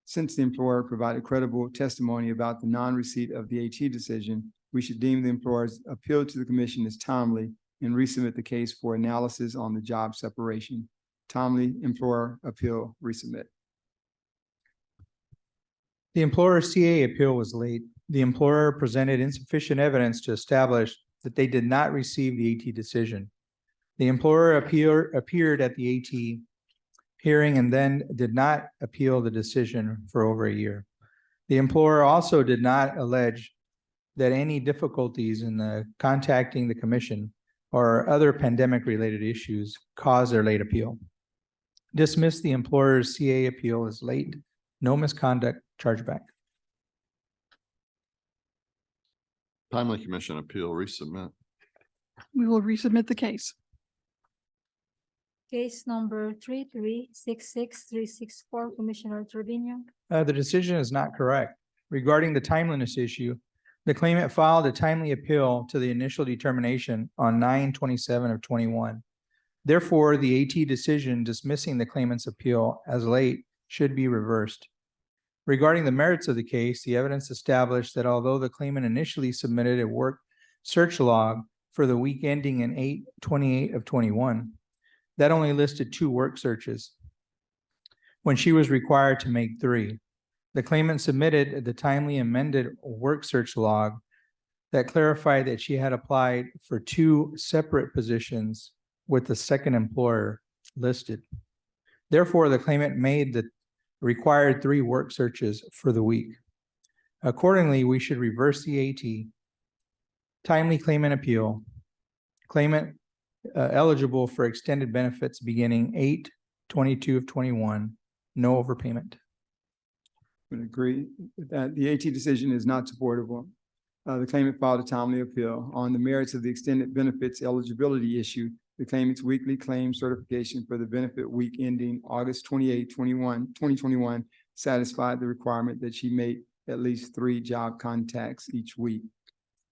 since the employer provided credible testimony about the non-receipt of the AT decision, we should deem the employer's appeal to the commission as timely and resubmit the case for analysis on the job separation. Timely employer appeal resubmit. The employer's CA appeal was late. The employer presented insufficient evidence to establish that they did not receive the AT decision. The employer appeared at the AT hearing and then did not appeal the decision for over a year. The employer also did not allege that any difficulties in contacting the commission or other pandemic-related issues caused their late appeal. Dismiss the employer's CA appeal as late, no misconduct, chargeback. Timely commission appeal resubmit. We will resubmit the case. Case number 3366364, Commissioner Trevino. The decision is not correct. Regarding the timeliness issue, the claimant filed a timely appeal to the initial determination on 9/27/21. Therefore, the AT decision dismissing the claimant's appeal as late should be reversed. Regarding the merits of the case, the evidence established that although the claimant initially submitted a work search log for the week ending in 8/28/21, that only listed 2 work searches when she was required to make 3. The claimant submitted the timely amended work search log that clarified that she had applied for 2 separate positions with the second employer listed. Therefore, the claimant made the required 3 work searches for the week. Accordingly, we should reverse the AT. Timely claimant appeal. Claimant eligible for extended benefits beginning 8/22/21, no overpayment. Would agree with that. The AT decision is not supportable. The claimant filed a timely appeal on the merits of the extended benefits eligibility issue. The claimant's weekly claim certification for the benefit week ending August 28, 2021 satisfied the requirement that she make at least 3 job contacts each week.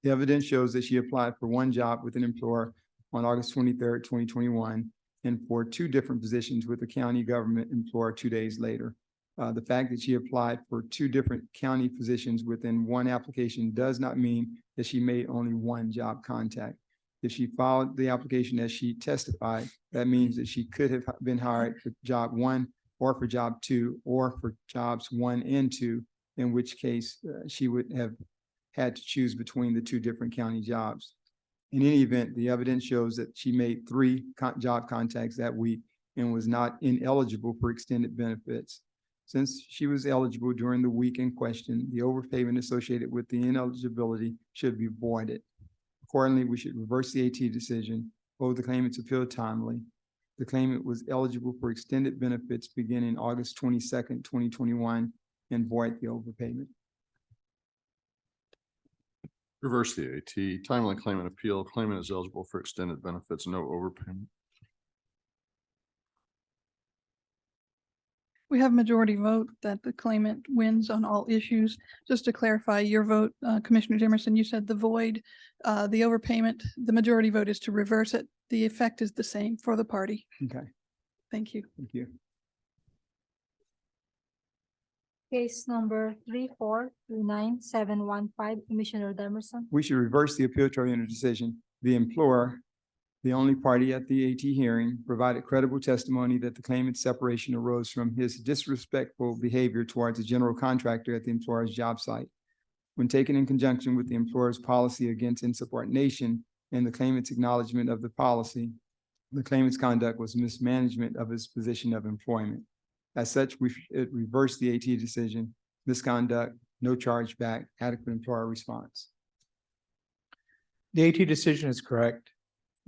The evidence shows that she applied for 1 job with an employer on August 23rd, 2021, and for 2 different positions with the county government employer 2 days later. The fact that she applied for 2 different county positions within 1 application does not mean that she made only 1 job contact. If she filed the application as she testified, that means that she could have been hired for job 1 or for job 2 or for jobs 1 and 2, in which case she would have had to choose between the 2 different county jobs. In any event, the evidence shows that she made 3 job contacts that week and was not ineligible for extended benefits. Since she was eligible during the week in question, the overpayment associated with the ineligibility should be voided. Accordingly, we should reverse the AT decision, hold the claimant's appeal timely. The claimant was eligible for extended benefits beginning August 22nd, 2021, and void the overpayment. Reverse the AT. Timely claimant appeal. Claimant is eligible for extended benefits, no overpayment. We have majority vote that the claimant wins on all issues. Just to clarify your vote, Commissioner Jimerson, you said the void, the overpayment, the majority vote is to reverse it. The effect is the same for the party. Okay, Thank you. thank you. Case number 3429715, Commissioner Demerson. We should reverse the appeal tribunal decision. The employer the only party at the AT hearing, provided credible testimony that the claimant's separation arose from his disrespectful behavior towards a general contractor at the employer's job site. When taken in conjunction with the employer's policy against insubordination and the claimant's acknowledgement of the policy, the claimant's conduct was mismanagement of his position of employment. As such, it reversed the AT decision, misconduct, no charge back, adequate employer response. The AT decision is correct.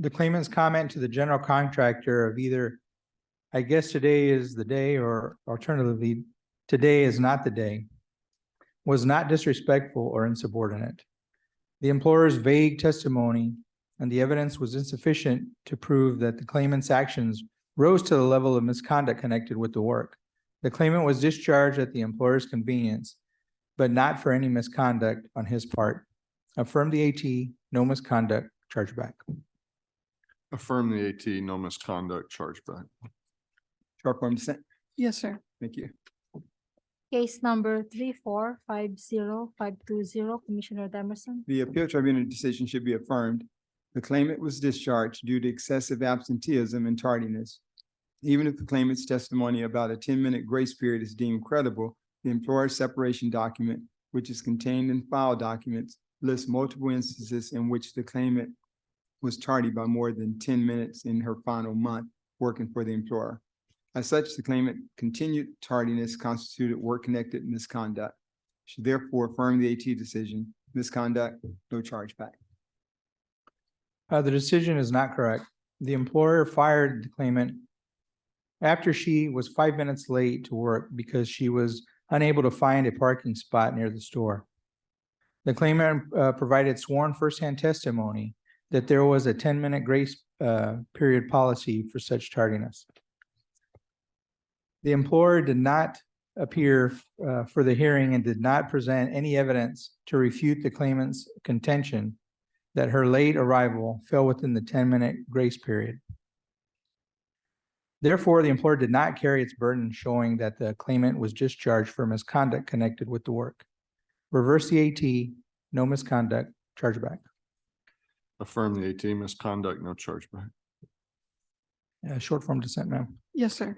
The claimant's comment to the general contractor of either, I guess today is the day, or alternatively, today is not the day, was not disrespectful or insubordinate. The employer's vague testimony and the evidence was insufficient to prove that the claimant's actions rose to the level of misconduct connected with the work. The claimant was discharged at the employer's convenience, but not for any misconduct on his part. Affirm the AT, no misconduct, chargeback. Affirm the AT, no misconduct, chargeback. Short form dissent. Yes, sir. Thank you. Case number 3450520, Commissioner Demerson. The appeal tribunal decision should be affirmed. The claimant was discharged due to excessive absenteeism and tardiness. Even if the claimant's testimony about a 10-minute grace period is deemed credible, the employer's separation document, which is contained in file documents, lists multiple instances in which the claimant was tardy by more than 10 minutes in her final month working for the employer. As such, the claimant continued tardiness constituted work-connected misconduct. Should therefore affirm the AT decision, misconduct, no chargeback. The decision is not correct. The employer fired the claimant after she was 5 minutes late to work because she was unable to find a parking spot near the store. The claimant provided sworn firsthand testimony that there was a 10-minute grace period policy for such tardiness. The employer did not appear for the hearing and did not present any evidence to refute the claimant's contention that her late arrival fell within the 10-minute grace period. Therefore, the employer did not carry its burden showing that the claimant was discharged for misconduct connected with the work. Reverse the AT, no misconduct, chargeback. Affirm the AT, misconduct, no chargeback. Short form dissent, ma'am. Yes, sir.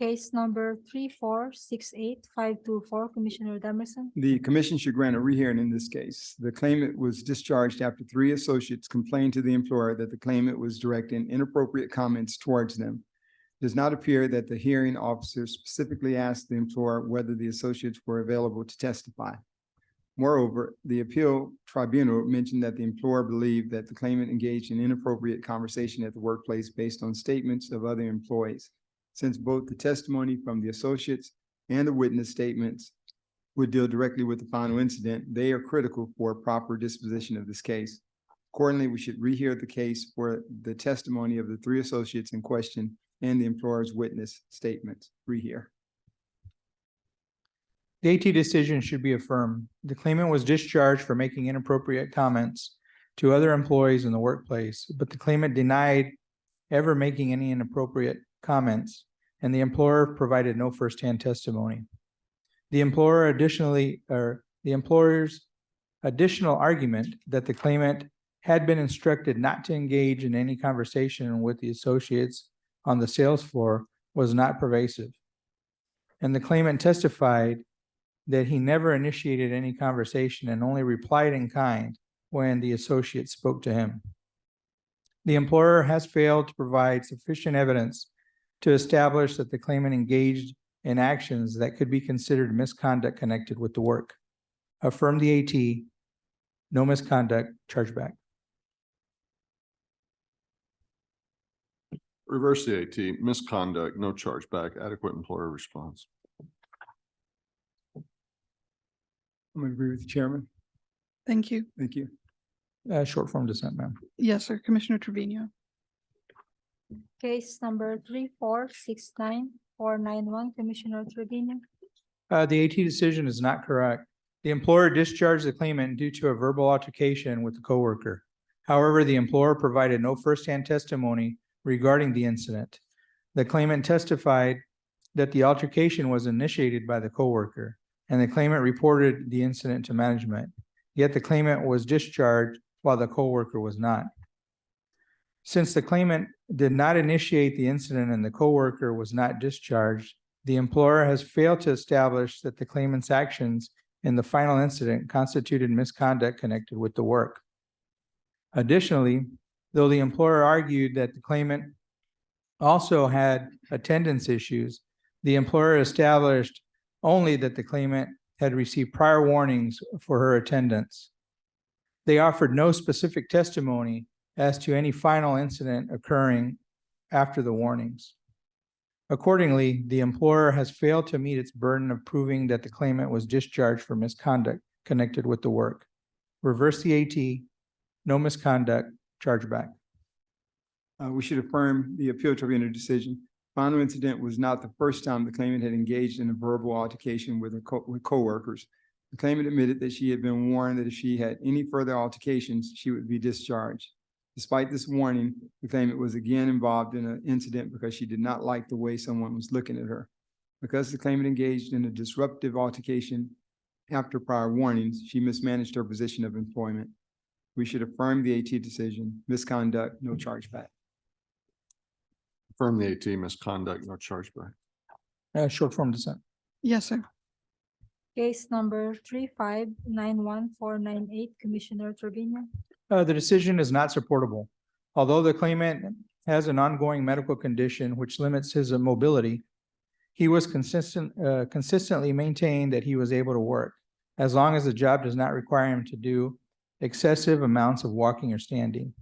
Case number 3468524, Commissioner Demerson. The commission should grant a rehearing in this case. The claimant was discharged after 3 associates complained to the employer that the claimant was directing inappropriate comments towards them. It does not appear that the hearing officer specifically asked the employer whether the associates were available to testify. Moreover, the appeal tribunal mentioned that the employer believed that the claimant engaged in inappropriate conversation at the workplace based on statements of other employees. Since both the testimony from the associates and the witness statements would deal directly with the final incident, they are critical for proper disposition of this case. Accordingly, we should rehear the case for the testimony of the 3 associates in question and the employer's witness statements. Rehear. The AT decision should be affirmed. The claimant was discharged for making inappropriate comments to other employees in the workplace, but the claimant denied ever making any inappropriate comments, and the employer provided no firsthand testimony. The employer's additional argument that the claimant had been instructed not to engage in any conversation with the associates on the sales floor was not pervasive. And the claimant testified that he never initiated any conversation and only replied in kind when the associate spoke to him. The employer has failed to provide sufficient evidence to establish that the claimant engaged in actions that could be considered misconduct connected with the work. Affirm the AT, no misconduct, chargeback. Reverse the AT, misconduct, no chargeback, adequate employer response. I'm going to agree with the chairman. Thank you. Thank you. Short form dissent, ma'am. Yes, sir. Commissioner Trevino. Case number 3469491, Commissioner Trevino. The AT decision is not correct. The employer discharged the claimant due to a verbal altercation with the coworker. However, the employer provided no firsthand testimony regarding the incident. The claimant testified that the altercation was initiated by the coworker, and the claimant reported the incident to management. Yet the claimant was discharged while the coworker was not. Since the claimant did not initiate the incident and the coworker was not discharged, the employer has failed to establish that the claimant's actions in the final incident constituted misconduct connected with the work. Additionally, though the employer argued that the claimant also had attendance issues, the employer established only that the claimant had received prior warnings for her attendance. They offered no specific testimony as to any final incident occurring after the warnings. Accordingly, the employer has failed to meet its burden of proving that the claimant was discharged for misconduct connected with the work. Reverse the AT, no misconduct, chargeback. We should affirm the appeal tribunal decision. Final incident was not the first time the claimant had engaged in a verbal altercation with coworkers. The claimant admitted that she had been warned that if she had any further altercations, she would be discharged. Despite this warning, the claimant was again involved in an incident because she did not like the way someone was looking at her. Because the claimant engaged in a disruptive altercation after prior warnings, she mismanaged her position of employment. We should affirm the AT decision, misconduct, no chargeback. Affirm the AT, misconduct, no chargeback. Short form dissent. Yes, sir. Case number 3591498, Commissioner Trevino. The decision is not supportable. Although the claimant has an ongoing medical condition which limits his mobility, he was consistently maintained that he was able to work as long as the job does not require him to do excessive amounts of walking or standing.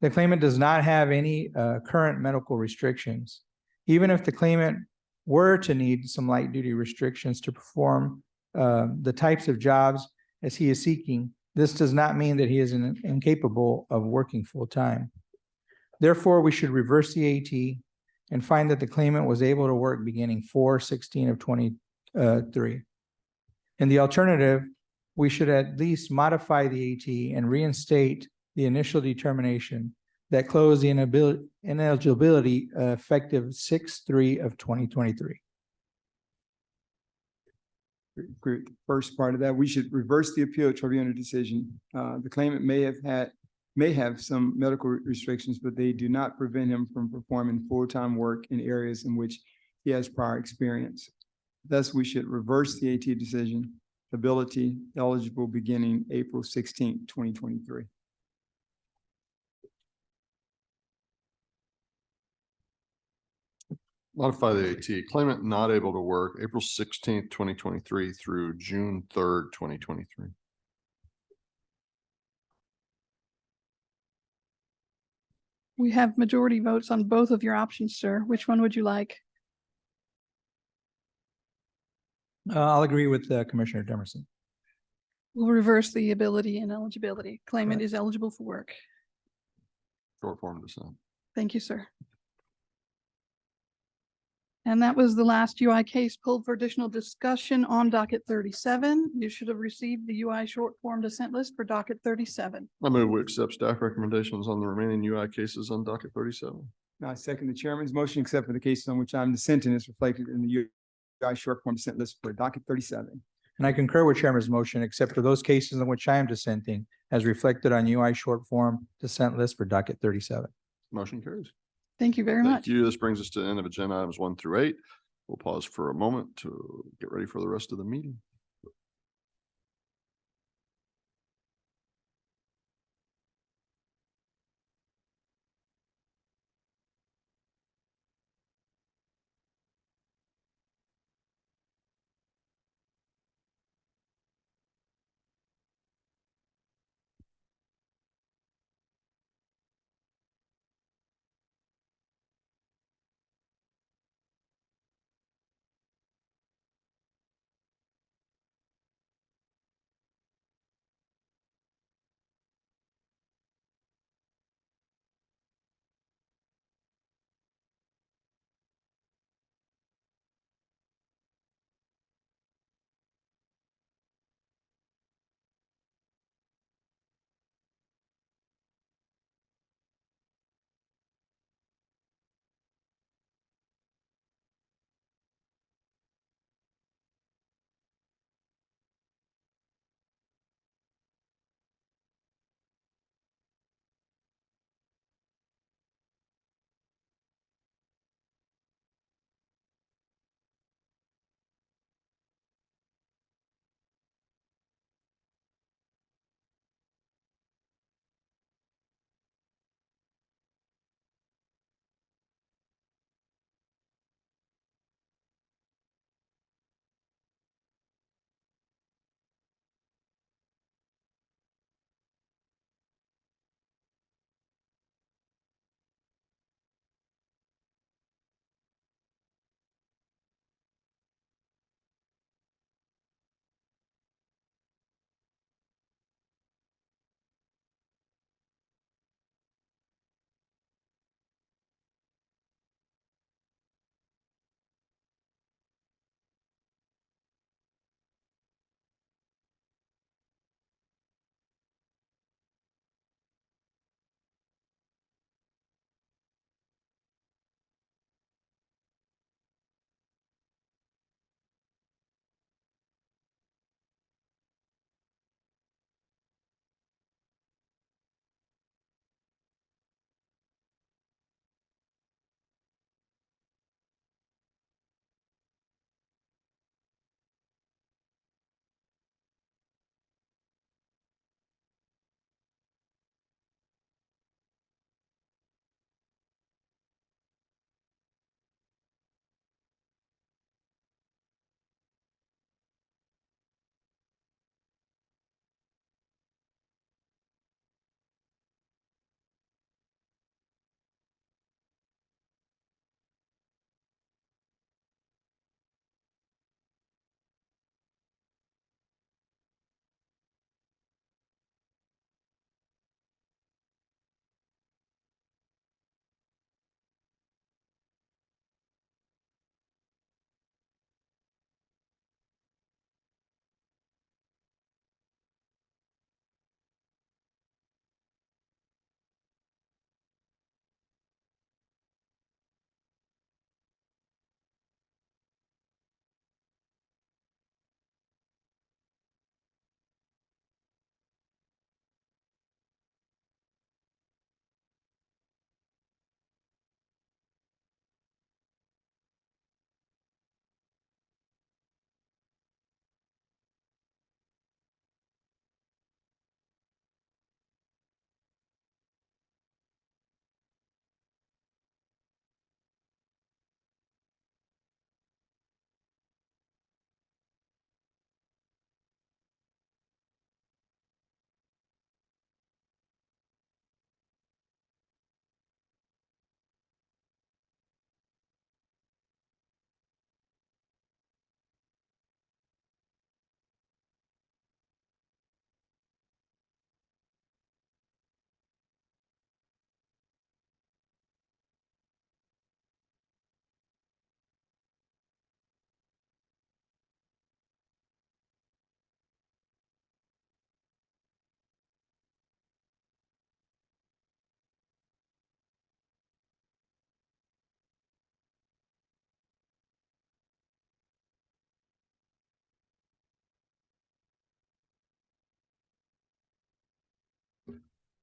The claimant does not have any current medical restrictions. Even if the claimant were to need some light duty restrictions to perform the types of jobs as he is seeking, this does not mean that he is incapable of working full time. Therefore, we should reverse the AT and find that the claimant was able to work beginning 4/16 of 23. In the alternative, we should at least modify the AT and reinstate the initial determination that closed the ineligibility effective 6/3 of 2023. Great. First part of that, we should reverse the appeal tribunal decision. The claimant may have some medical restrictions, but they do not prevent him from performing full-time work in areas in which he has prior experience. Thus, we should reverse the AT decision, ability eligible beginning April 16th, 2023. Modify the AT, claimant not able to work April 16th, 2023 through June 3rd, 2023. We have majority votes on both of your options, sir. Which one would you like? I'll agree with Commissioner Demerson. We'll reverse the ability and eligibility. Claimant is eligible for work. Short form dissent. Thank you, sir. And that was the last UI case pulled for additional discussion on docket 37. You should have received the UI short form dissent list for docket 37. I move we accept staff recommendations on the remaining UI cases on docket 37. Now, I second the chairman's motion, except for the cases on which I'm dissenting is reflected in the UI short form dissent list for docket 37. And I concur with Chairman's motion, except for those cases in which I am dissenting, as reflected on UI short form dissent list for docket 37. Motion carries. Thank you very Thank much. you. This brings us to the end of agenda items 1 through 8. We'll pause for a moment to get ready for the rest of the meeting.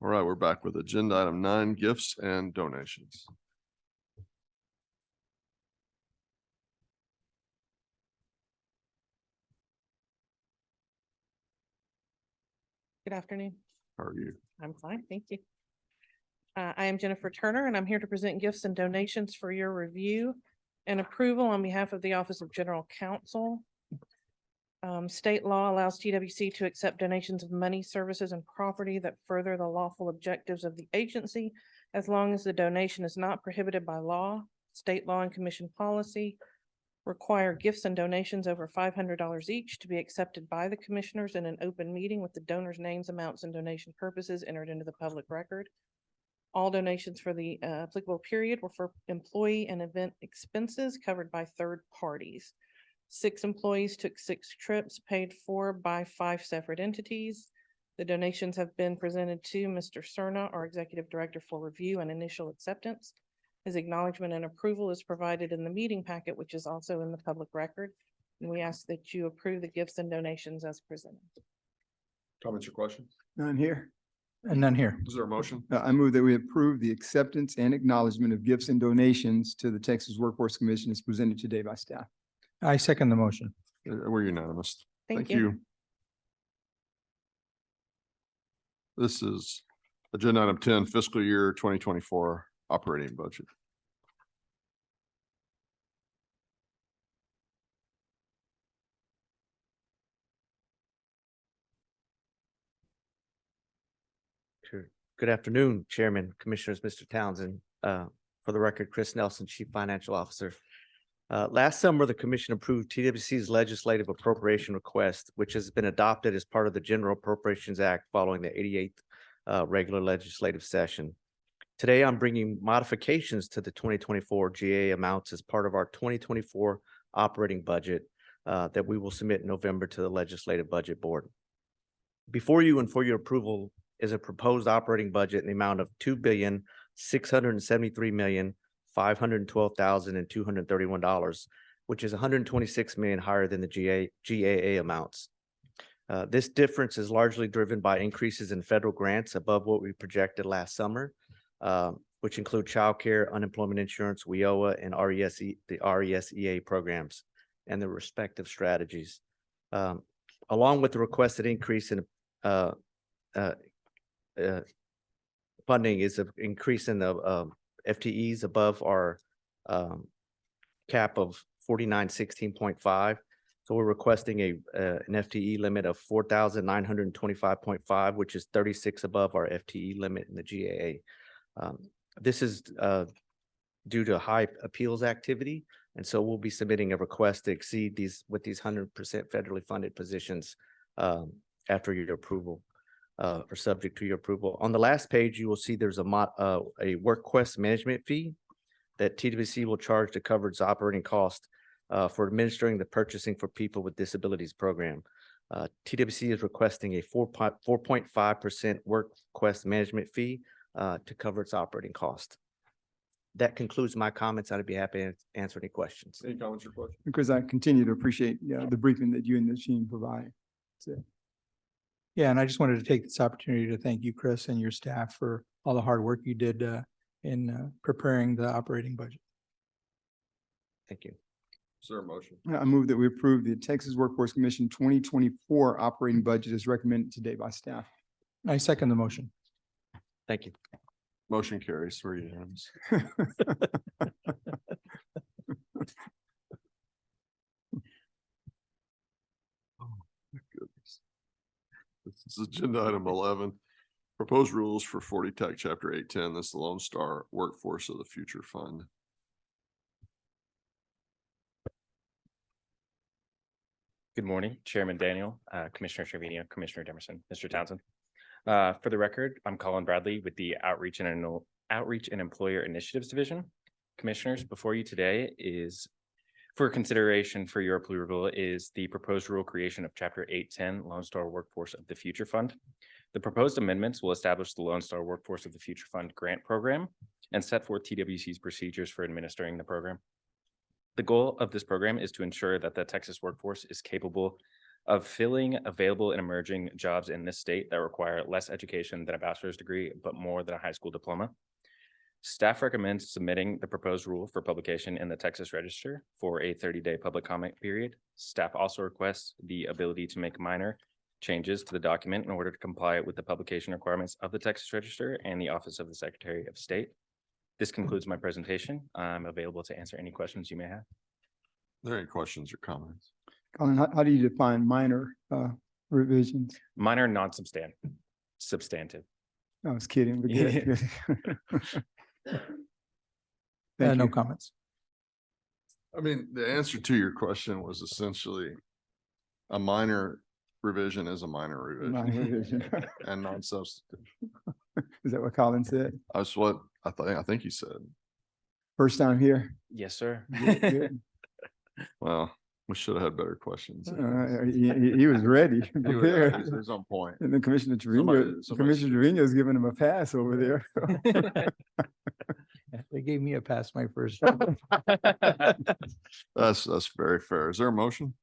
All right, we're back with agenda item 9, gifts and donations. Good afternoon. How are you? I'm fine, thank you. I am Jennifer Turner, and I'm here to present gifts and donations for your review and approval on behalf of the Office of General Counsel. State law allows TWC to accept donations of money, services, and property that further the lawful objectives of the agency, as long as the donation is not prohibited by law. State law and commission policy require gifts and donations over $500 each to be accepted by the commissioners in an open meeting with the donors' names, amounts, and donation purposes entered into the public record. All donations for the applicable period were for employee and event expenses covered by third parties. 6 employees took 6 trips paid for by 5 separate entities. The donations have been presented to Mr. Cerna, our executive director, for review and initial acceptance. His acknowledgement and approval is provided in the meeting packet, which is also in the public record. And we ask that you approve the gifts and donations as presented. Comments or questions? None here. And none here. Is there a motion? I move that we approve the acceptance and acknowledgement of gifts and donations to the Texas Workforce Commission as presented today by staff. I second the motion. We're unanimous. Thank you. This is agenda item 10, fiscal year 2024 operating budget. Sure. Good afternoon, Chairman, Commissioners, Mr. Townsend. For the record, Chris Nelson, Chief Financial Officer. Last summer, the commission approved TWC's legislative appropriation request, which has been adopted as part of the General Appropriations Act following the 88th regular legislative session. Today, I'm bringing modifications to the 2024 GA amounts as part of our 2024 operating budget that we will submit in November to the Legislative Budget Board. Before you and for your approval is a proposed operating budget in the amount of $2,673,512,231, which is $126 million higher than the GAA amounts. This difference is largely driven by increases in federal grants above what we projected last summer, which include childcare, unemployment insurance, WIOA, and the RESEA programs and their respective strategies. Along with the requested increase in funding is an increase in the FTEs above our cap of 4916.5. So we're requesting an FTE limit of 4,925.5, which is 36 above our FTE limit in the GAA. This is due to high appeals activity, and so we'll be submitting a request to exceed these 100% federally funded positions after your approval. Or subject to your approval. On the last page, you will see there's a work request management fee that TWC will charge to cover its operating cost for administering the Purchasing for People with Disabilities program. TWC is requesting a 4.5% work request management fee to cover its operating cost. That concludes my comments. I'd be happy to answer any questions. Any comments or questions? Because I continue to appreciate the briefing that you and the team provide. So, Yeah, and I just wanted to take this opportunity to thank you, Chris, and your staff for all the hard work you did in preparing the operating budget. Thank you. Is there a motion? I move that we approve the Texas Workforce Commission 2024 operating budget as recommended today by staff. I second the motion. Thank you. Motion carries. We're unanimous. This is agenda item 11, proposed rules for 40 Tech Chapter 810. This is the Lone Star Workforce of the Future Fund. Good morning, Chairman Daniel, Commissioner Trevino, Commissioner Demerson, Mr. Townsend. For the record, I'm Colin Bradley with the Outreach and Employer Initiatives Division. Commissioners, before you today is for consideration for your approval is the proposed rule creation of Chapter 810 Lone Star Workforce of the Future Fund. The proposed amendments will establish the Lone Star Workforce of the Future Fund grant program and set forth TWC's procedures for administering the program. The goal of this program is to ensure that the Texas workforce is capable of filling available and emerging jobs in this state that require less education than a bachelor's degree, but more than a high school diploma. Staff recommends submitting the proposed rule for publication in the Texas Register for a 30-day public comment period. Staff also requests the ability to make minor changes to the document in order to comply with the publication requirements of the Texas Register and the Office of the Secretary of State. This concludes my presentation. I'm available to answer any questions you may have. Are there any questions or comments? Colin, how do you define minor revisions? Minor, substantive. I was kidding. But good, good. Thank No you. comments. I mean, the answer to your question was essentially a minor revision is a minor Minor revision revision. and non-substantive. Is that what Colin said? That's what I think he said. First time here? Yes, sir. Good, good. Well, we should have had better questions. He was ready, He prepared. was on point. And then Commissioner Somebody- Commissioner Trevino's giving him a pass over there. They gave me a pass my first time. That's very fair. Is there a motion?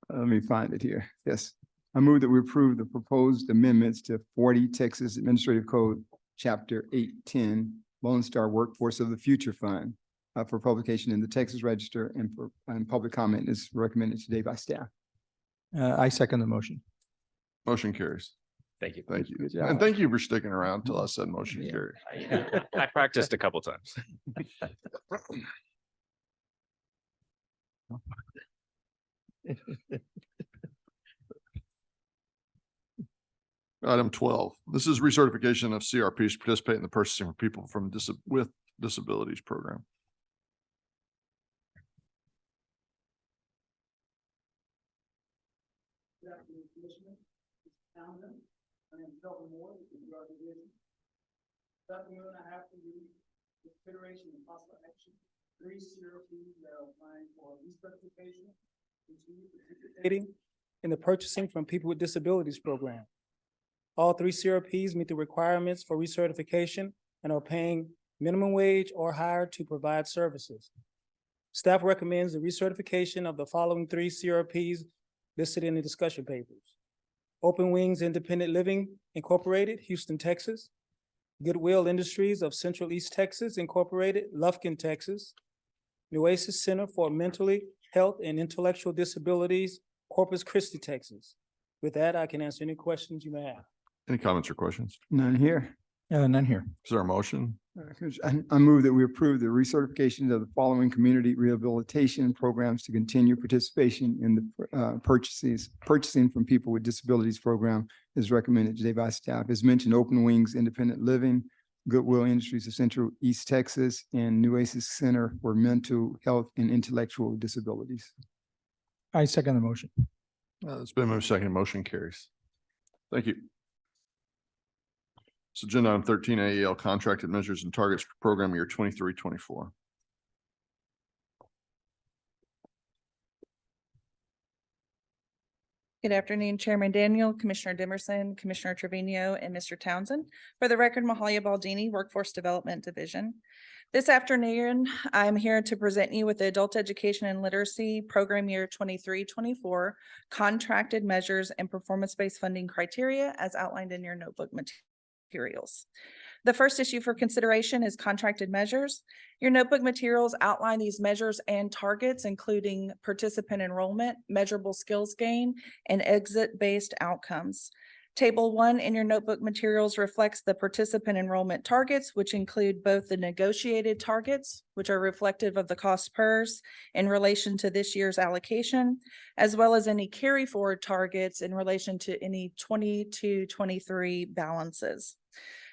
Let me find it here. Yes. I move that we approve the proposed amendments to 40 Texas Administrative Code, Chapter 810, Lone Star Workforce of the Future Fund for publication in the Texas Register and public comment is recommended today by staff. I second the motion. Motion carries. Thank you. Thank you. Good And job. thank you for sticking around till I said motion Yeah. carries. I practiced a couple times. Item 12, this is recertification of CRPs to participate in the purchasing for people from with disabilities program. Consideration and possible action, 3 CRPs that are applying for recertification, continue participating in the purchasing from people with disabilities program. All 3 CRPs meet the requirements for recertification and are paying minimum wage or higher to provide services. Staff recommends the recertification of the following 3 CRPs listed in the discussion papers. Open Wings Independent Living Incorporated, Houston, Texas. Goodwill Industries of Central East Texas Incorporated, Lufkin, Texas. Nueces Center for Mentally Health and Intellectual Disabilities, Corpus Christi, Texas. With that, I can answer any questions you may have. Any comments or questions? None here. None here. Is there a motion? I move that we approve the recertification of the following community rehabilitation programs to continue participation in the purchasing from people with disabilities program is recommended today by staff. As mentioned, Open Wings Independent Living, Goodwill Industries of Central East Texas, and Nueces Center for Mental Health and Intellectual Disabilities. I second the motion. It's been moved second, motion carries. Thank you. So agenda item 13, AEL contracted measures and targets for program year 23-24. Good afternoon, Chairman Daniel, Commissioner Dimerson, Commissioner Trevino, and Mr. Townsend. For the record, Mahalia Baldini, Workforce Development Division. This afternoon, I'm here to present you with the Adult Education and Literacy Program Year 23-24 contracted measures and performance-based funding criteria as outlined in your notebook materials. The first issue for consideration is contracted measures. Your notebook materials outline these measures and targets, including participant enrollment, measurable skills gain, and exit-based outcomes. Table 1 in your notebook materials reflects the participant enrollment targets, which include both the negotiated targets, which are reflective of the cost PERS in relation to this year's allocation, as well as any carry forward targets in relation to any 22-23 balances.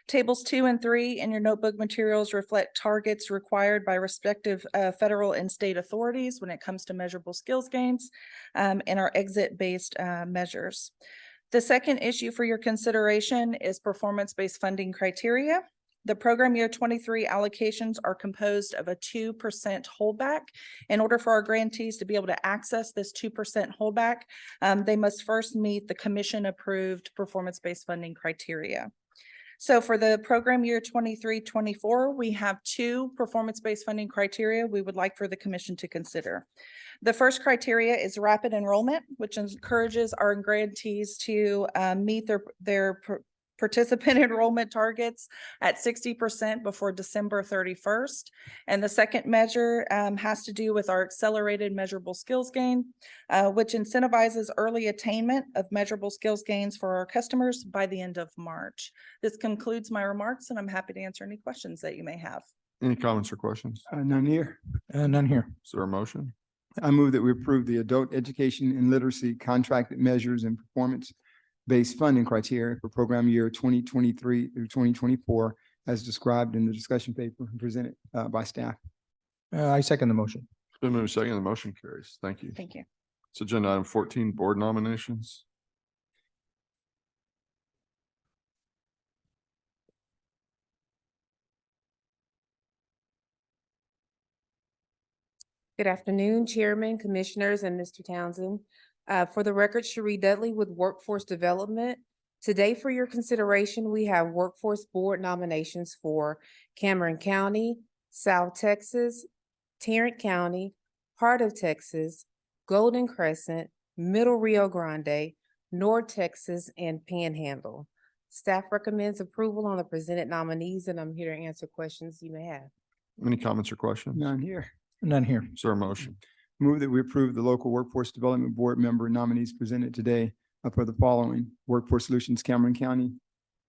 Tables 2 and 3 in your notebook materials reflect targets required by respective federal and state authorities when it comes to measurable skills gains and our exit-based measures. The second issue for your consideration is performance-based funding criteria. The program year 23 allocations are composed of a 2% holdback. In order for our grantees to be able to access this 2% holdback, they must first meet the commission-approved performance-based funding criteria. So for the program year 23-24, we have two performance-based funding criteria we would like for the commission to consider. The first criteria is rapid enrollment, which encourages our grantees to meet their participant enrollment targets at 60% before December 31st. And the second measure has to do with our accelerated measurable skills gain, which incentivizes early attainment of measurable skills gains for our customers by the end of March. This concludes my remarks, and I'm happy to answer any questions that you may have. Any comments or questions? None here. None here. Is there a motion? I move that we approve the adult education and literacy contracted measures and performance-based funding criteria for program year 2023 through 2024 as described in the discussion paper presented by staff. I second the motion. It's been moved second, the motion carries. Thank you. Thank you. It's agenda item 14, board nominations. Good afternoon, Chairman, Commissioners, and Mr. Townsend. For the record, Cherie Dudley with Workforce Development. Today, for your consideration, we have Workforce Board nominations for Cameron County, South Texas, Tarrant County, Heart of Texas, Golden Crescent, Middle Rio Grande, North Texas, and Panhandle. Staff recommends approval on the presented nominees, and I'm here to answer questions you may have. Any comments or questions? None here. None here. Is there a motion? Move that we approve the local workforce development board member nominees presented today for the following: Workforce Solutions, Cameron County,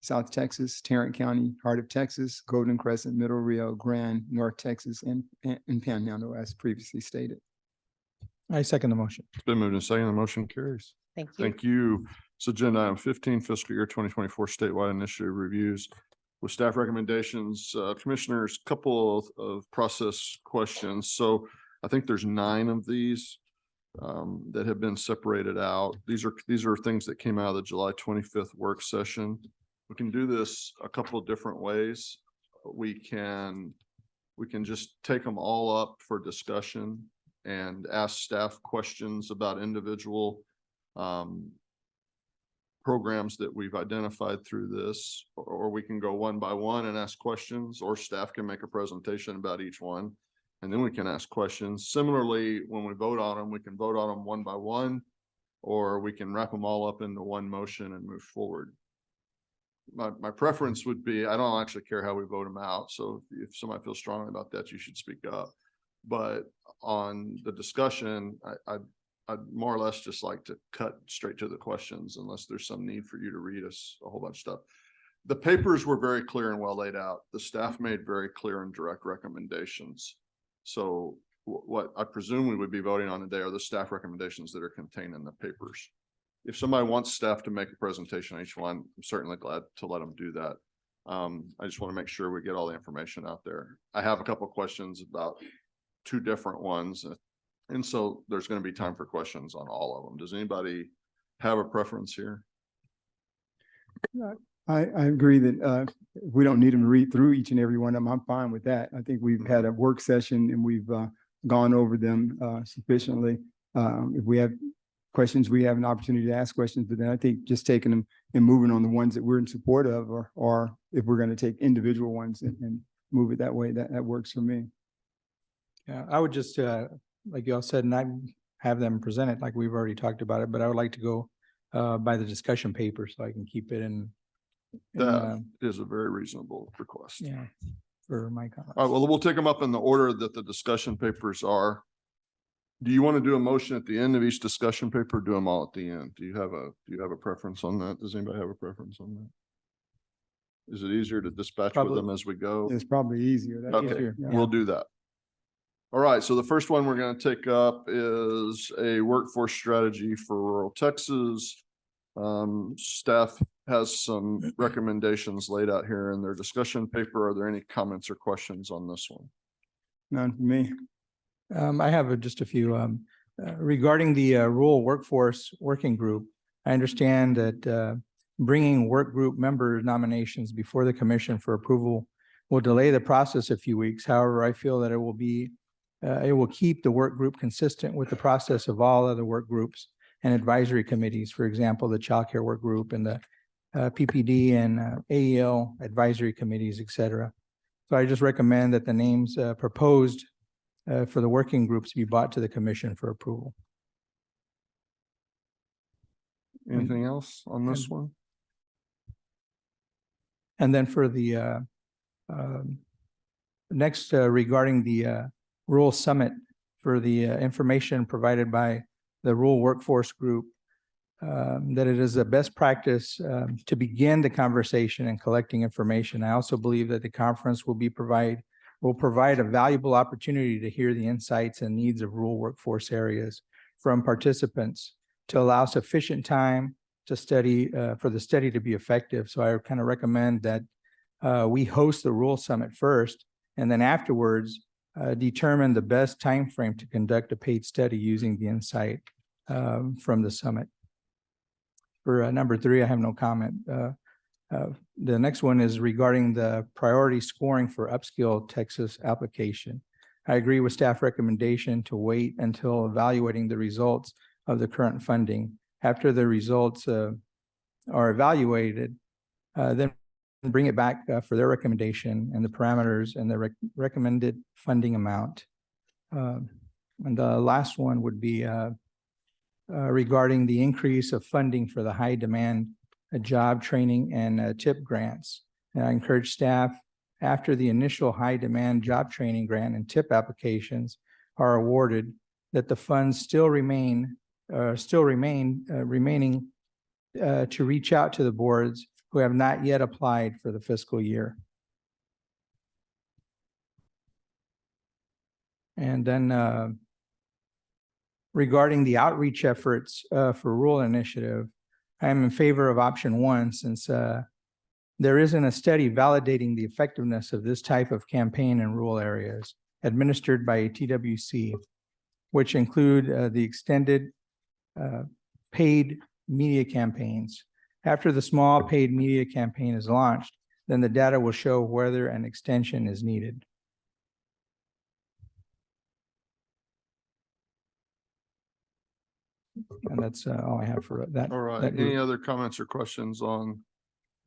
South Texas, Tarrant County, Heart of Texas, Golden Crescent, Middle Rio Grande, North Texas, and Panhandle, as previously stated. I second the motion. It's been moved and second, the motion carries. Thank you. Thank you. It's agenda item 15, fiscal year 2024 statewide initiative reviews. With staff recommendations, commissioners, couple of process questions. So I think there's 9 of these that have been separated out. These are things that came out of the July 25th work session. We can do this a couple of different ways. We can just take them all up for discussion and ask staff questions about individual programs that we've identified through this, or we can go one by one and ask questions, or staff can make a presentation about each one, and then we can ask questions. Similarly, when we vote on them, we can vote on them one by one, or we can wrap them all up into one motion and move forward. My preference would be, I don't actually care how we vote them out, so if somebody feels strongly about that, you should speak up. But on the discussion, I'd more or less just like to cut straight to the questions unless there's some need for you to read us a whole bunch of stuff. The papers were very clear and well laid out. The staff made very clear and direct recommendations. So what I presume we would be voting on today are the staff recommendations that are contained in the papers. If somebody wants staff to make a presentation on each one, I'm certainly glad to let them do that. I just want to make sure we get all the information out there. I have a couple of questions about 2 different ones. And so there's going to be time for questions on all of them. Does anybody have a preference here? I agree that we don't need them to read through each and every one of them. I'm fine with that. I think we've had a work session and we've gone over them sufficiently. If we have questions, we have an opportunity to ask questions, but then I think just taking them and moving on the ones that we're in support of, or if we're going to take individual ones and move it that way, that works for me. Yeah, I would just, like y'all said, and I have them presented like we've already talked about it, but I would like to go by the discussion paper so I can keep it in. That is a very reasonable request. Yeah, for my comments. All right, well, we'll take them up in the order that the discussion papers are. Do you want to do a motion at the end of each discussion paper? Or do them all at the end? Do you have a preference on that? Does anybody have a preference on that? Is it easier to dispatch with them as we go? It's probably easier. That's Okay, easier. Yeah. we'll do that. All right, so the first one we're going to take up is a workforce strategy for rural Texas. Staff has some recommendations laid out here in their discussion paper. Are there any comments or questions on this one? None for me. I have just a few regarding the rural workforce working group. I understand that bringing work group member nominations before the commission for approval will delay the process a few weeks. However, I feel that it will keep the work group consistent with the process of all other work groups and advisory committees. For example, the child care work group and the PPD and AEL advisory committees, et cetera. So I just recommend that the names proposed for the working groups be brought to the commission for approval. Anything else on this one? And then for the next regarding the rural summit for the information provided by the rural workforce group, that it is a best practice to begin the conversation and collecting information. I also believe that the conference will provide a valuable opportunity to hear the insights and needs of rural workforce areas from participants to allow sufficient time to study for the study to be effective. So I kind of recommend that we host the rural summit first, and then afterwards determine the best time frame to conduct a paid study using the insight from the summit. For number 3, I have no comment. The next one is regarding the priority scoring for upskill Texas application. I agree with staff recommendation to wait until evaluating the results of the current funding. After the results are evaluated, then bring it back for their recommendation and the parameters and the recommended funding amount. And the last one would be regarding the increase of funding for the high demand job training and TIP grants. And I encourage staff, after the initial high demand job training grant and TIP applications are awarded, that the funds still remaining to reach out to the boards who have not yet applied for the fiscal year. And then regarding the outreach efforts for rural initiative, I am in favor of option 1 since there isn't a study validating the effectiveness of this type of campaign in rural areas administered by TWC, which include the extended paid media campaigns. After the small paid media campaign is launched, then the data will show whether an extension is needed. And that's all I have for that. All right. that group. Any other comments or questions on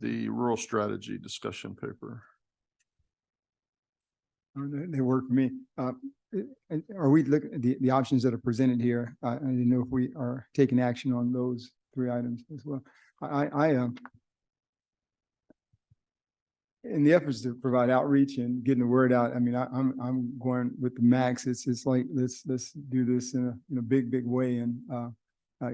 the rural strategy discussion paper? They work for me. Are we looking at the options that are presented here? I didn't know if we are taking action on those 3 items as well. In the efforts to provide outreach and getting the word out, I mean, I'm going with the max. It's like let's do this in a big way and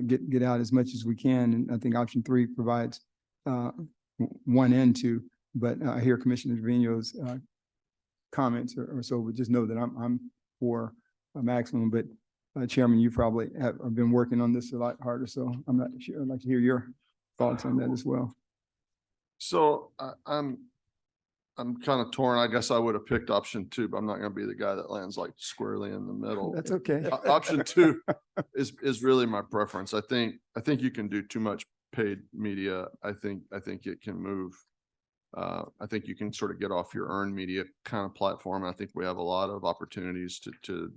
get out as much as we can. And I think option 3 provides 1 and 2. But I hear Commissioner Trevino's comments or so, but just know that I'm for a maximum. But Chairman, you probably have been working on this a lot harder, so I'm not sure. I'd like to hear your thoughts on that as well. So I'm kind of torn. I guess I would have picked option 2, but I'm not going to be the guy that lands like squarely in the middle. That's okay. Option 2 is really my preference. I think you can do too much paid media. I think it can move. I think you can sort of get off your earned media kind of platform. I think we have a lot of opportunities to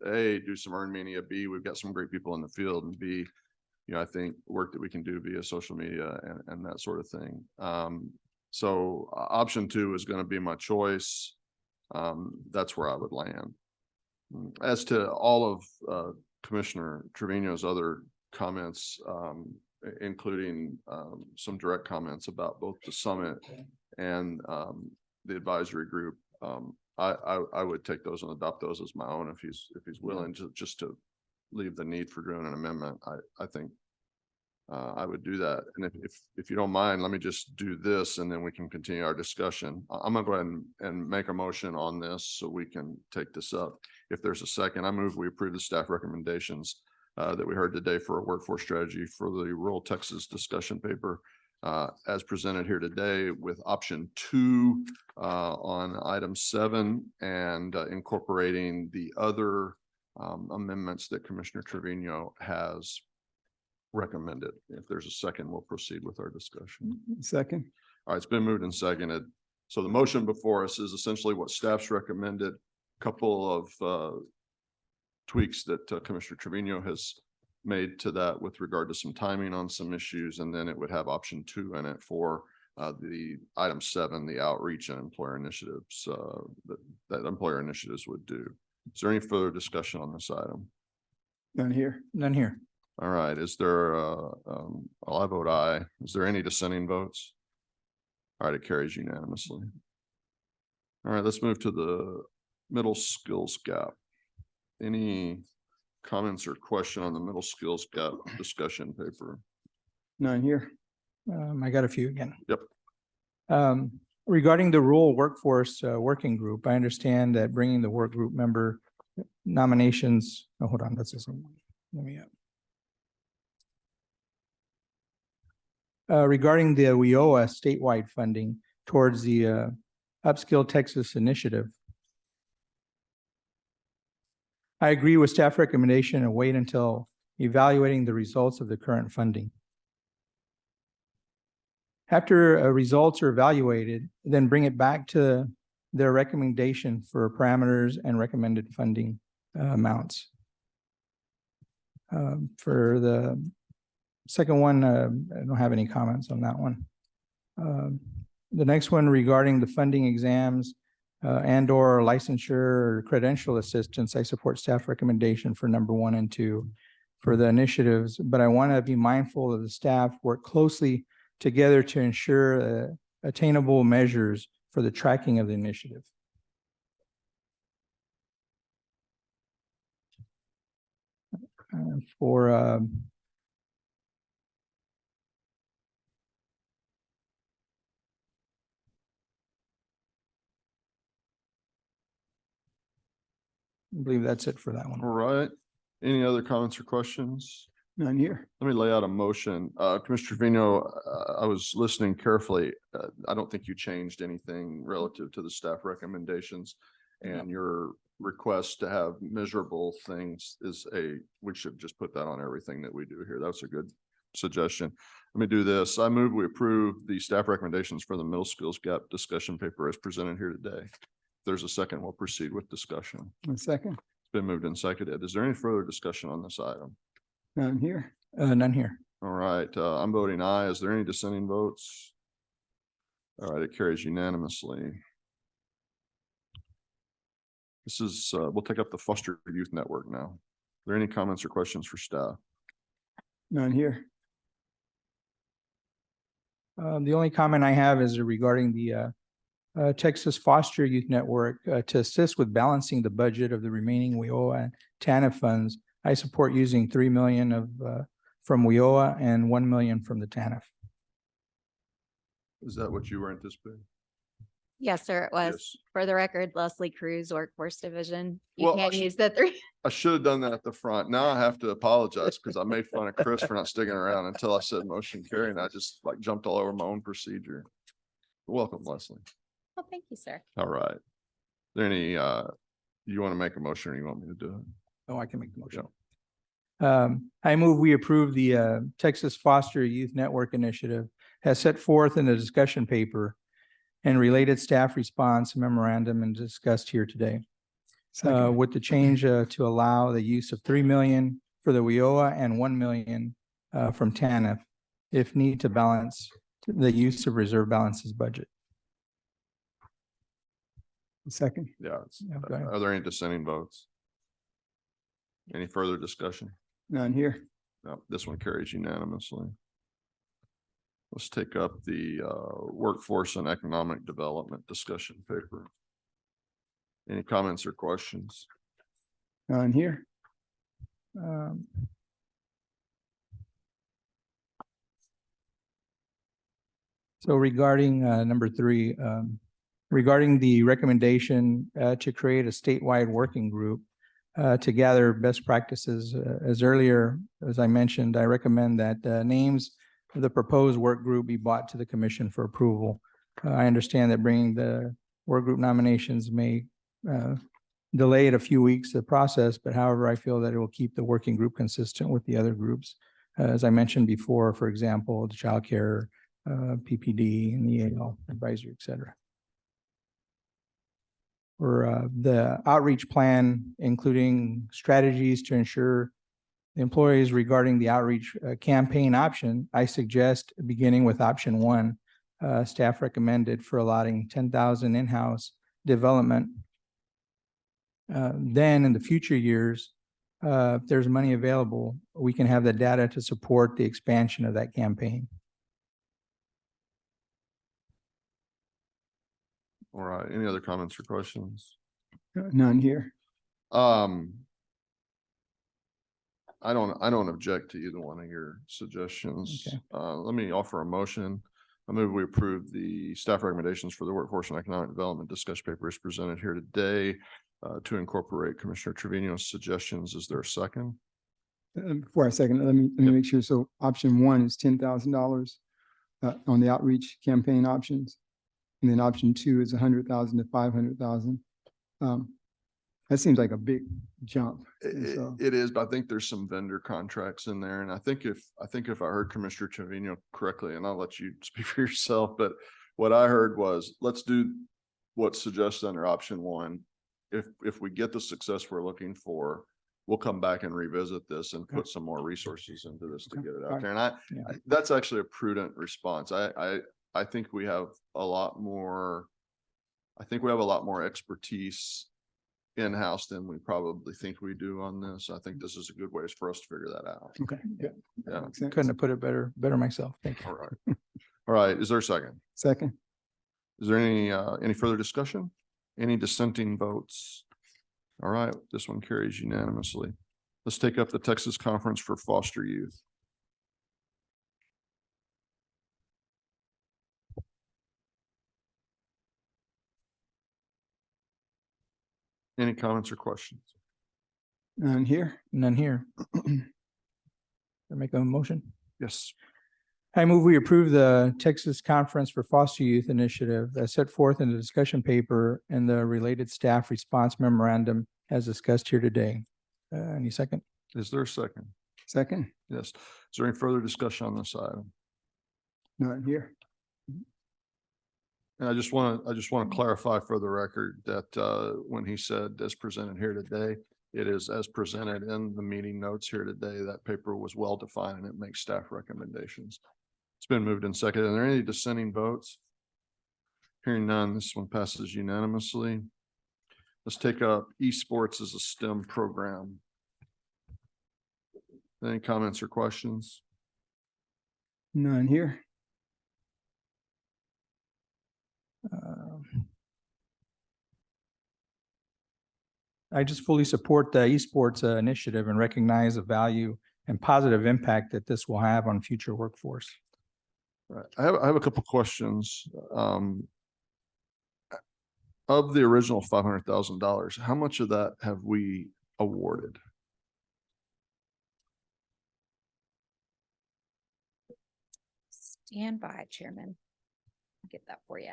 A, do some earned media. B, we've got some great people in the field, and B, I think work that we can do via social media and that sort of thing. So option 2 is going to be my choice. That's where I would land. As to all of Commissioner Trevino's other comments, including some direct comments about both the summit and the advisory group, I would take those and adopt those as my own if he's willing to just to leave the need for doing an amendment. I think I would do that. And if you don't mind, let me just do this and then we can continue our discussion. I'm gonna go ahead and make a motion on this so we can take this up. If there's a second, I move we approve the staff recommendations that we heard today for a workforce strategy for the rural Texas discussion paper as presented here today, with option 2 on item 7 and incorporating the other amendments that Commissioner Trevino has recommended. If there's a second, we'll proceed with our discussion. Second. All right, it's been moved and seconded. So the motion before us is essentially what staff's recommended. Couple of tweaks that Commissioner Trevino has made to that with regard to some timing on some issues, and then it would have option 2 in it for the item 7, the outreach and employer initiatives that employer initiatives would do. Is there any further discussion on this item? None here. None here. All right, is there, I vote aye. Is there any dissenting votes? All right, it carries unanimously. All right, let's move to the middle skills gap. Any comments or question on the middle skills gap discussion paper? None here. I got a few again. Yep. Regarding the rural workforce working group, I understand that bringing the work group member nominations, oh, hold on, that's the same one. Let me regarding the WIOA statewide funding towards the Upskill Texas initiative. I agree with staff recommendation and wait until evaluating the results of the current funding. After results are evaluated, then bring it back to their recommendation for parameters and recommended funding amounts. For the second one, I don't have any comments on that one. The next one regarding the funding exams and or licensure or credential assistance, I support staff recommendation for number 1 and 2 for the initiatives, but I want to be mindful of the staff work closely together to ensure attainable measures for the tracking of the initiative. For I believe that's it for that one. All right. Any other comments or questions? None here. Let me lay out a motion. Commissioner Trevino, I was listening carefully. I don't think you changed anything relative to the staff recommendations. And your request to have measurable things is we should just put that on everything that we do here. That's a good suggestion. Let me do this. I move we approve the staff recommendations for the middle skills gap discussion paper as presented here today. If there's a second, we'll proceed with discussion. A second. It's been moved and seconded. Is there any further discussion on this item? None here. None here. All right, I'm voting aye. Is there any dissenting votes? All right, it carries unanimously. This is, we'll take up the Foster Youth Network now. Are there any comments or questions for staff? None here. The only comment I have is regarding the Texas Foster Youth Network to assist with balancing the budget of the remaining WIOA and TANF funds. I support using 3 million from WIOA and 1 million from the TANF. Is that what you were anticipating? Yes, sir, it was. Yes. For the record, Leslie Cruz, Workforce Division. You Well, can't use the 3. I should have done that at the front. Now I have to apologize because I made fun of Chris for not sticking around until I said motion carry, and I just like jumped all over my own procedure. Welcome, Leslie. Well, thank you, sir. All right. There any, you want to make a motion or you want me to do it? Oh, I can make the motion. I move we approve the Texas Foster Youth Network Initiative as set forth in the discussion paper and related staff response memorandum and discussed here today. Second. With the change to allow the use of 3 million for the WIOA and 1 million from TANF if need to balance the use of reserve balances budget. Second. Yeah. Okay. Are there any dissenting votes? Any further discussion? None here. No, this one carries unanimously. Let's take up the workforce and economic development discussion paper. Any comments or questions? None here. So regarding number 3, regarding the recommendation to create a statewide working group to gather best practices, as earlier, as I mentioned, I recommend that names of the proposed work group be brought to the commission for approval. I understand that bringing the work group nominations may delay it a few weeks, the process, but however, I feel that it will keep the working group consistent with the other groups. As I mentioned before, for example, the childcare, PPD, and the EAL advisory, et cetera. For the outreach plan, including strategies to ensure the employees regarding the outreach campaign option, I suggest beginning with option one. Staff recommended for allotting 10,000 in-house development. Then in the future years, if there's money available, we can have the data to support the expansion of that campaign. All right, any other comments or questions? None here. I don't object to either one of your suggestions. Okay. Let me offer a motion. I move we approve the staff recommendations for the Workforce and Economic Development discussion paper as presented here today to incorporate Commissioner Trevino's suggestions. Is there a second? Before I second, let me make sure. So option one is $10,000 on the outreach campaign options. And then option two is 100,000 to 500,000. That seems like a big jump. So, It is, but I think there's some vendor contracts in there. And I think if I heard Commissioner Trevino correctly, and I'll let you speak for yourself, but what I heard was, let's do what's suggested under option one. If we get the success we're looking for, we'll come back and revisit this and put some more resources into this to get it out there. And that's actually a prudent response. I think we have a lot more expertise in-house than we probably think we do on this. I think this is a good way for us to figure that out. okay, yeah. Yeah. Makes sense. Couldn't have put it better myself. Thank you. All right. All right. Is there a second? Second, Is there any further discussion? Any dissenting votes? All right, this one carries unanimously. Let's take up the Texas Conference for Foster Youth. Any comments or questions? none here. None here. Make a motion. Yes. I move we approve the Texas Conference for Foster Youth Initiative as set forth in the discussion paper and the related staff response memorandum as discussed here today. Any second? Is there a second? Second, Yes. Is there any further discussion on this item? none here. And I just want to clarify for the record that when he said as presented here today, it is as presented in the meeting notes here today. That paper was well defined and it makes staff recommendations. It's been moved and seconded. Are there any dissenting votes? Hearing none, this one passes unanimously. Let's take up esports as a STEM program. Any comments or questions? None here. I just fully support the esports initiative and recognize the value and positive impact that this will have on future workforce. Right. I have a couple questions. Of the original $500,000, how much of that have we awarded? Stand by, Chairman. I'll get that for you.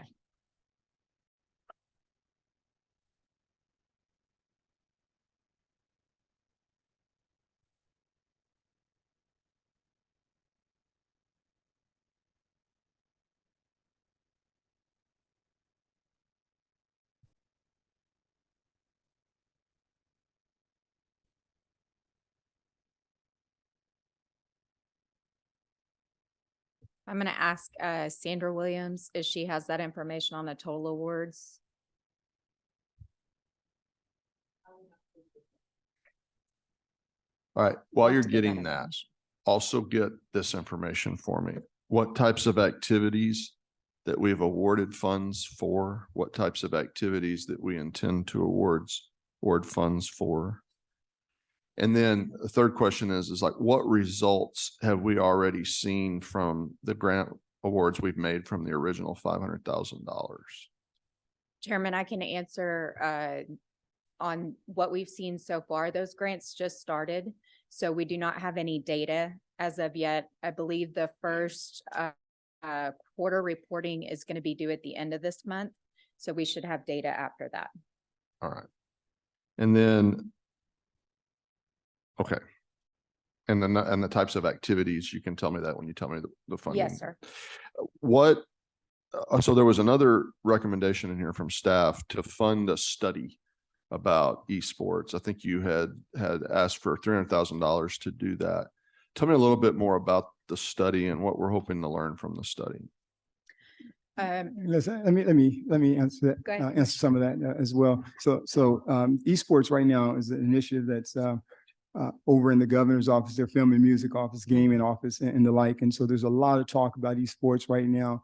I'm going to ask Sandra Williams if she has that information on the total awards. All right, while We'll you're have to get that getting that, information. also get this information for me. What types of activities that we've awarded funds for? What types of activities that we intend to award funds for? And then the third question is like, what results have we already seen from the grant awards we've made from the original $500,000? Chairman, I can answer on what we've seen so far. Those grants just started, so we do not have any data as of yet. I believe the first quarter reporting is going to be due at the end of this month, so we should have data after that. All right. And then, okay. And then, and the types of activities, you can tell me that when you tell me the funding. Yes, sir. What, so there was another recommendation in here from staff to fund a study about esports. I think you had asked for $300,000 to do that. Tell me a little bit more about the study and what we're hoping to learn from the study. Let me answer that, Go ahead. answer some of that as well. So esports right now is an initiative that's over in the governor's office, their film and music office, gaming office, and the like. And so there's a lot of talk about esports right now.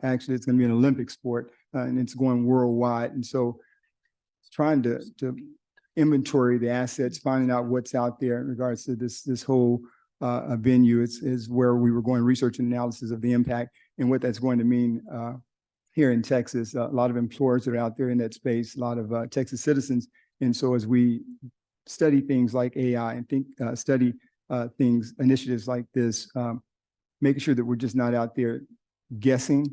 Actually, it's going to be an Olympic sport, and it's going worldwide. And so trying to inventory the assets, finding out what's out there in regards to this whole venue is where we were going research and analysis of the impact and what that's going to mean here in Texas. A lot of employers that are out there in that space, a lot of Texas citizens. And so as we study things like AI and study initiatives like this, making sure that we're just not out there guessing,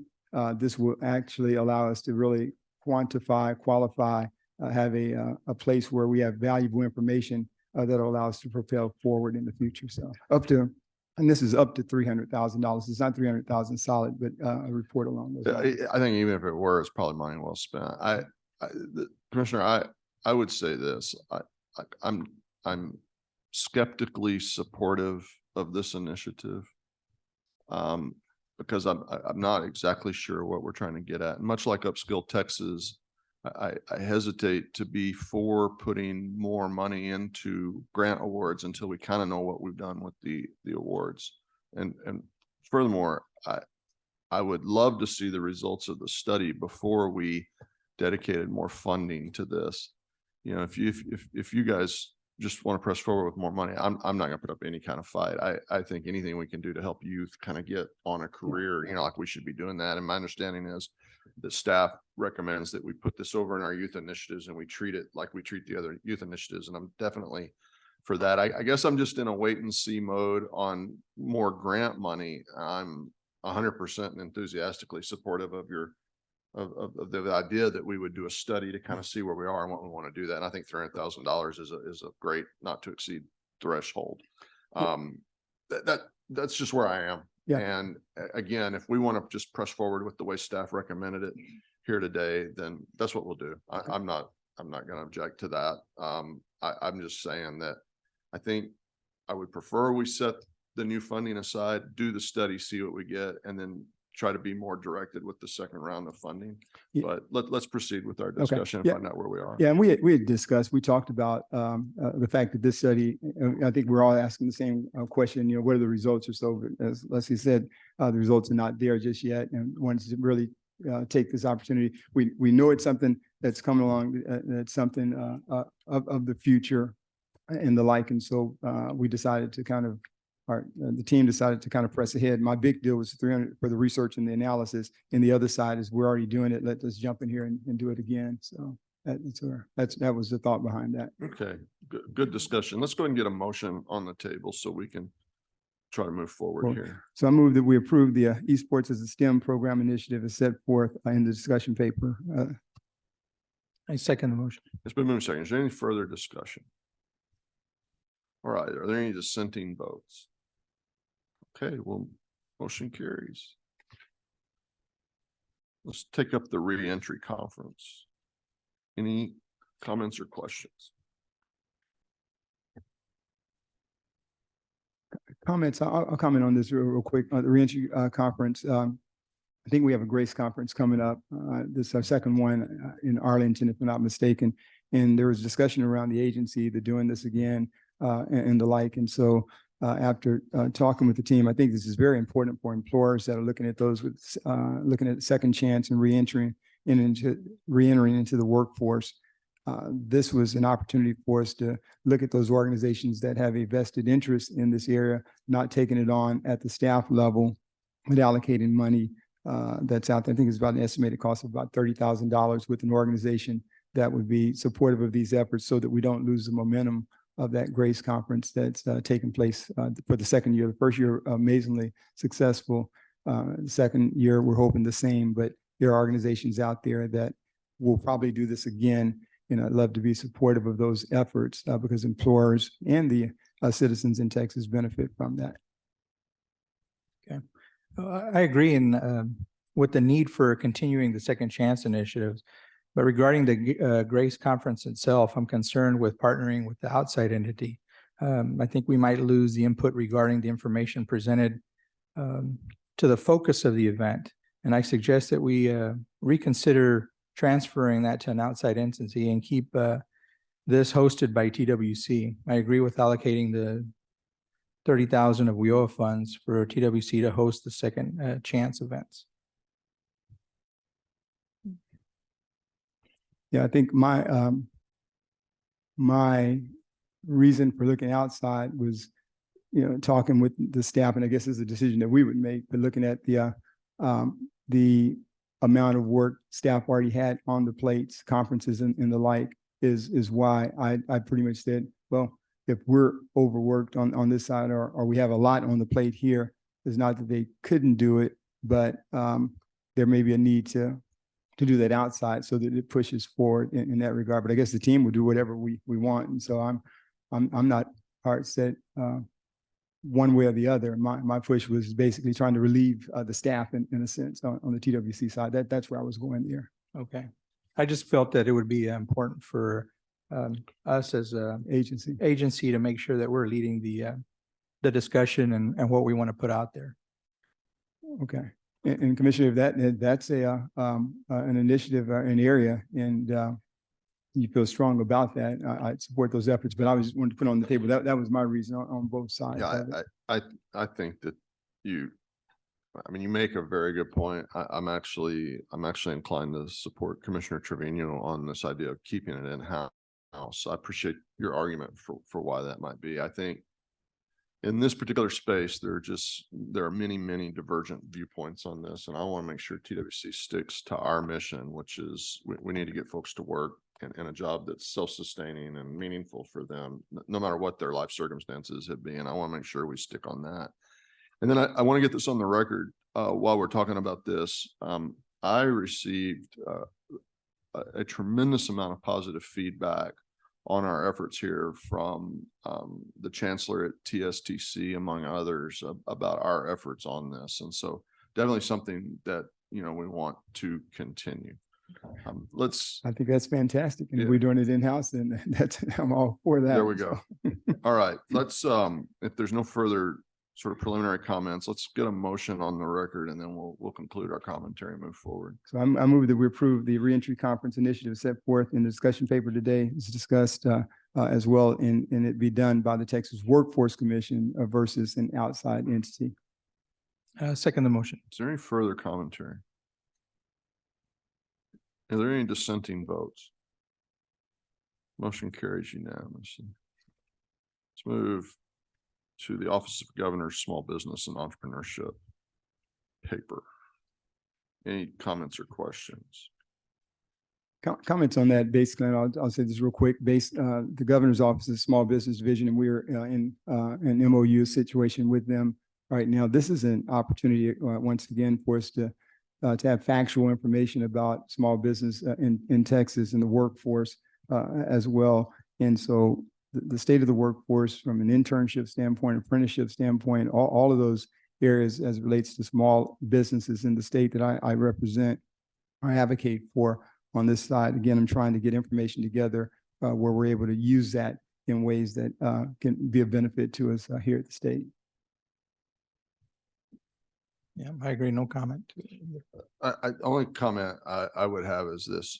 this will actually allow us to really quantify, qualify, have a place where we have valuable information that will allow us to propel forward in the future. So and this is up to $300,000. It's not 300,000 solid, but a report along those lines. I think even if it were, it's probably money well spent. Commissioner, I would say this. I'm skeptically supportive of this initiative because I'm not exactly sure what we're trying to get at. And much like Upskill Texas, I hesitate to be for putting more money into grant awards until we kind of know what we've done with the awards. And furthermore, I would love to see the results of the study before we dedicated more funding to this. You know, if you guys just want to press forward with more money, I'm not going to put up any kind of fight. I think anything we can do to help youth kind of get on a career, you know, like we should be doing that. And my understanding is that staff recommends that we put this over in our youth initiatives and we treat it like we treat the other youth initiatives. And I'm definitely for that. I guess I'm just in a wait and see mode on more grant money. I'm 100% enthusiastically supportive of of the idea that we would do a study to kind of see where we are and what we want to do that. And I think $300,000 is a great not to exceed threshold. That's just where I am. Yeah. And again, if we want to just press forward with the way staff recommended it here today, then that's what we'll do. I'm not going to object to that. I'm just saying that I think I would prefer we set the new funding aside, do the study, see what we get, and then try to be more directed with the second round of funding. Yeah. But let's proceed with our discussion and find out where we are. Yeah, and we had discussed, we talked about the fact that this study, I think we're all asking the same question, you know, what are the results or so, as Leslie said, the results are not there just yet, and wanted to really take this opportunity. We know it's something that's coming along, that's something of the future and the like, and so we decided to kind of the team decided to kind of press ahead. My big deal was 300 for the research and the analysis. And the other side is we're already doing it. Let us jump in here and do it again. So that was the thought behind that. Okay, good discussion. Let's go ahead and get a motion on the table so we can try to move forward here. So I move that we approve the esports as a STEM program initiative as set forth in the discussion paper. I second the motion. It's been moved second. Is there any further discussion? All right, are there any dissenting votes? Okay, well, motion carries. Let's take up the re-entry conference. Any comments or questions? Comments, I'll comment on this real quick. The re-entry conference, I think we have a GRACE conference coming up. This is our second one in Arlington, if I'm not mistaken. And there was discussion around the agency, they're doing this again and the like. And so after talking with the team, I think this is very important for employers that are looking at those with looking at second chance and re-entering into the workforce. This was an opportunity for us to look at those organizations that have a vested interest in this area, not taking it on at the staff level, but allocating money that's out there. I think it's about an estimated cost of about $30,000 with an organization that would be supportive of these efforts so that we don't lose the momentum of that GRACE conference that's taking place for the second year. The first year, amazingly successful. The second year, we're hoping the same, but there are organizations out there that will probably do this again. And I'd love to be supportive of those efforts because employers and the citizens in Texas benefit from that. Okay. I agree with the need for continuing the second chance initiatives. But regarding the Grace Conference itself, I'm concerned with partnering with the outside entity. I think we might lose the input regarding the information presented to the focus of the event. And I suggest that we reconsider transferring that to an outside entity and keep this hosted by TWC. I agree with allocating the 30,000 of WIOA funds for TWC to host the second chance events. Yeah, I think my reason for looking outside was, talking with the staff, and I guess it's a decision that we would make, but looking at the amount of work staff already had on the plates, conferences and the like is why I pretty much said, well, if we're overworked on this side or we have a lot on the plate here, it's not that they couldn't do it, but there may be a need to do that outside so that it pushes forward in that regard. But I guess the team will do whatever we want. And so I'm not hard set one way or the other. My push was basically trying to relieve the staff in a sense on the TWC side. That's where I was going there. Okay. I just felt that it would be important for us as a agency to make sure that we're leading the discussion and what we want to put out there. Okay. And Commissioner, if that's an initiative, an area, and you feel strong about that, I support those efforts. But I was just wanted to put on the table that was my reason on both sides. Yeah, I think that you make a very good point. I'm actually inclined to support Commissioner Trevino on this idea of keeping it in-house. I appreciate your argument for why that might be. I think in this particular space, there are many divergent viewpoints on this, and I want to make sure TWC sticks to our mission, which is we need to get folks to work in a job that's self-sustaining and meaningful for them, no matter what their life circumstances have been. I want to make sure we stick on that. And then I want to get this on the record while we're talking about this. I received a tremendous amount of positive feedback on our efforts here from the chancellor at TSTC, among others, about our efforts on this. And so definitely something that, we want to continue. I think that's fantastic. And Yeah. if we're doing it in-house, then I'm all for that. There we go. All right, let's, if there's no further sort of preliminary comments, let's get a motion on the record and then we'll conclude our commentary and move forward. So I move that we approve the reentry conference initiative set forth in the discussion paper today. It's discussed as well, and it be done by the Texas Workforce Commission versus an outside entity. Second the motion. Is there any further commentary? Are there any dissenting votes? Motion carries unanimously. Let's move to the Office of Governor's Small Business and Entrepreneurship paper. Any comments or questions? Comments on that, basically, and I'll say this real quick. The Governor's Office is Small Business Division, and we're in an MOU situation with them right now. This is an opportunity once again for us to have factual information about small business in Texas and the workforce as well. And so the state of the workforce from an internship standpoint, apprenticeship standpoint, all of those areas as it relates to small businesses in the state that I represent, I advocate for on this side. Again, I'm trying to get information together where we're able to use that in ways that can be of benefit to us here at the state. Yeah, I agree. No comment. Only comment I would have is this: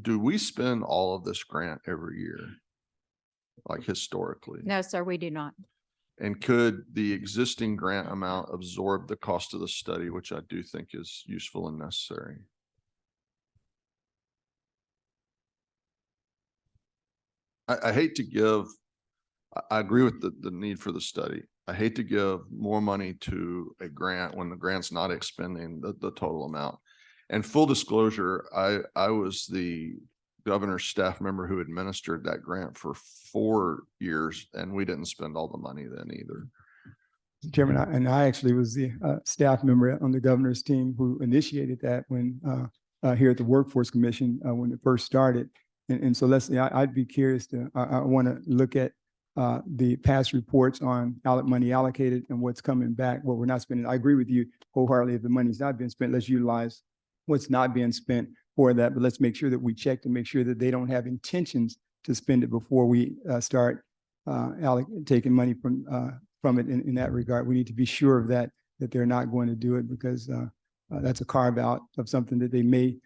do we spend all of this grant every year, like historically? No, sir, we do not. And could the existing grant amount absorb the cost of the study, which I do think is useful and necessary? I hate to give, I agree with the need for the study. I hate to give more money to a grant when the grant's not expending the total amount. And full disclosure, I was the governor's staff member who administered that grant for 4 years, and we didn't spend all the money then either. Chairman, I actually was the staff member on the governor's team who initiated that when here at the Workforce Commission when it first started. And so Leslie, I'd be curious I want to look at the past reports on money allocated and what's coming back, what we're not spending. I agree with you wholeheartedly. If the money's not being spent, let's utilize what's not being spent. for that, but let's make sure that we check to make sure that they don't have intentions to spend it before we start taking money from it in that regard. We need to be sure of that they're not going to do it because that's a carve out of something that they may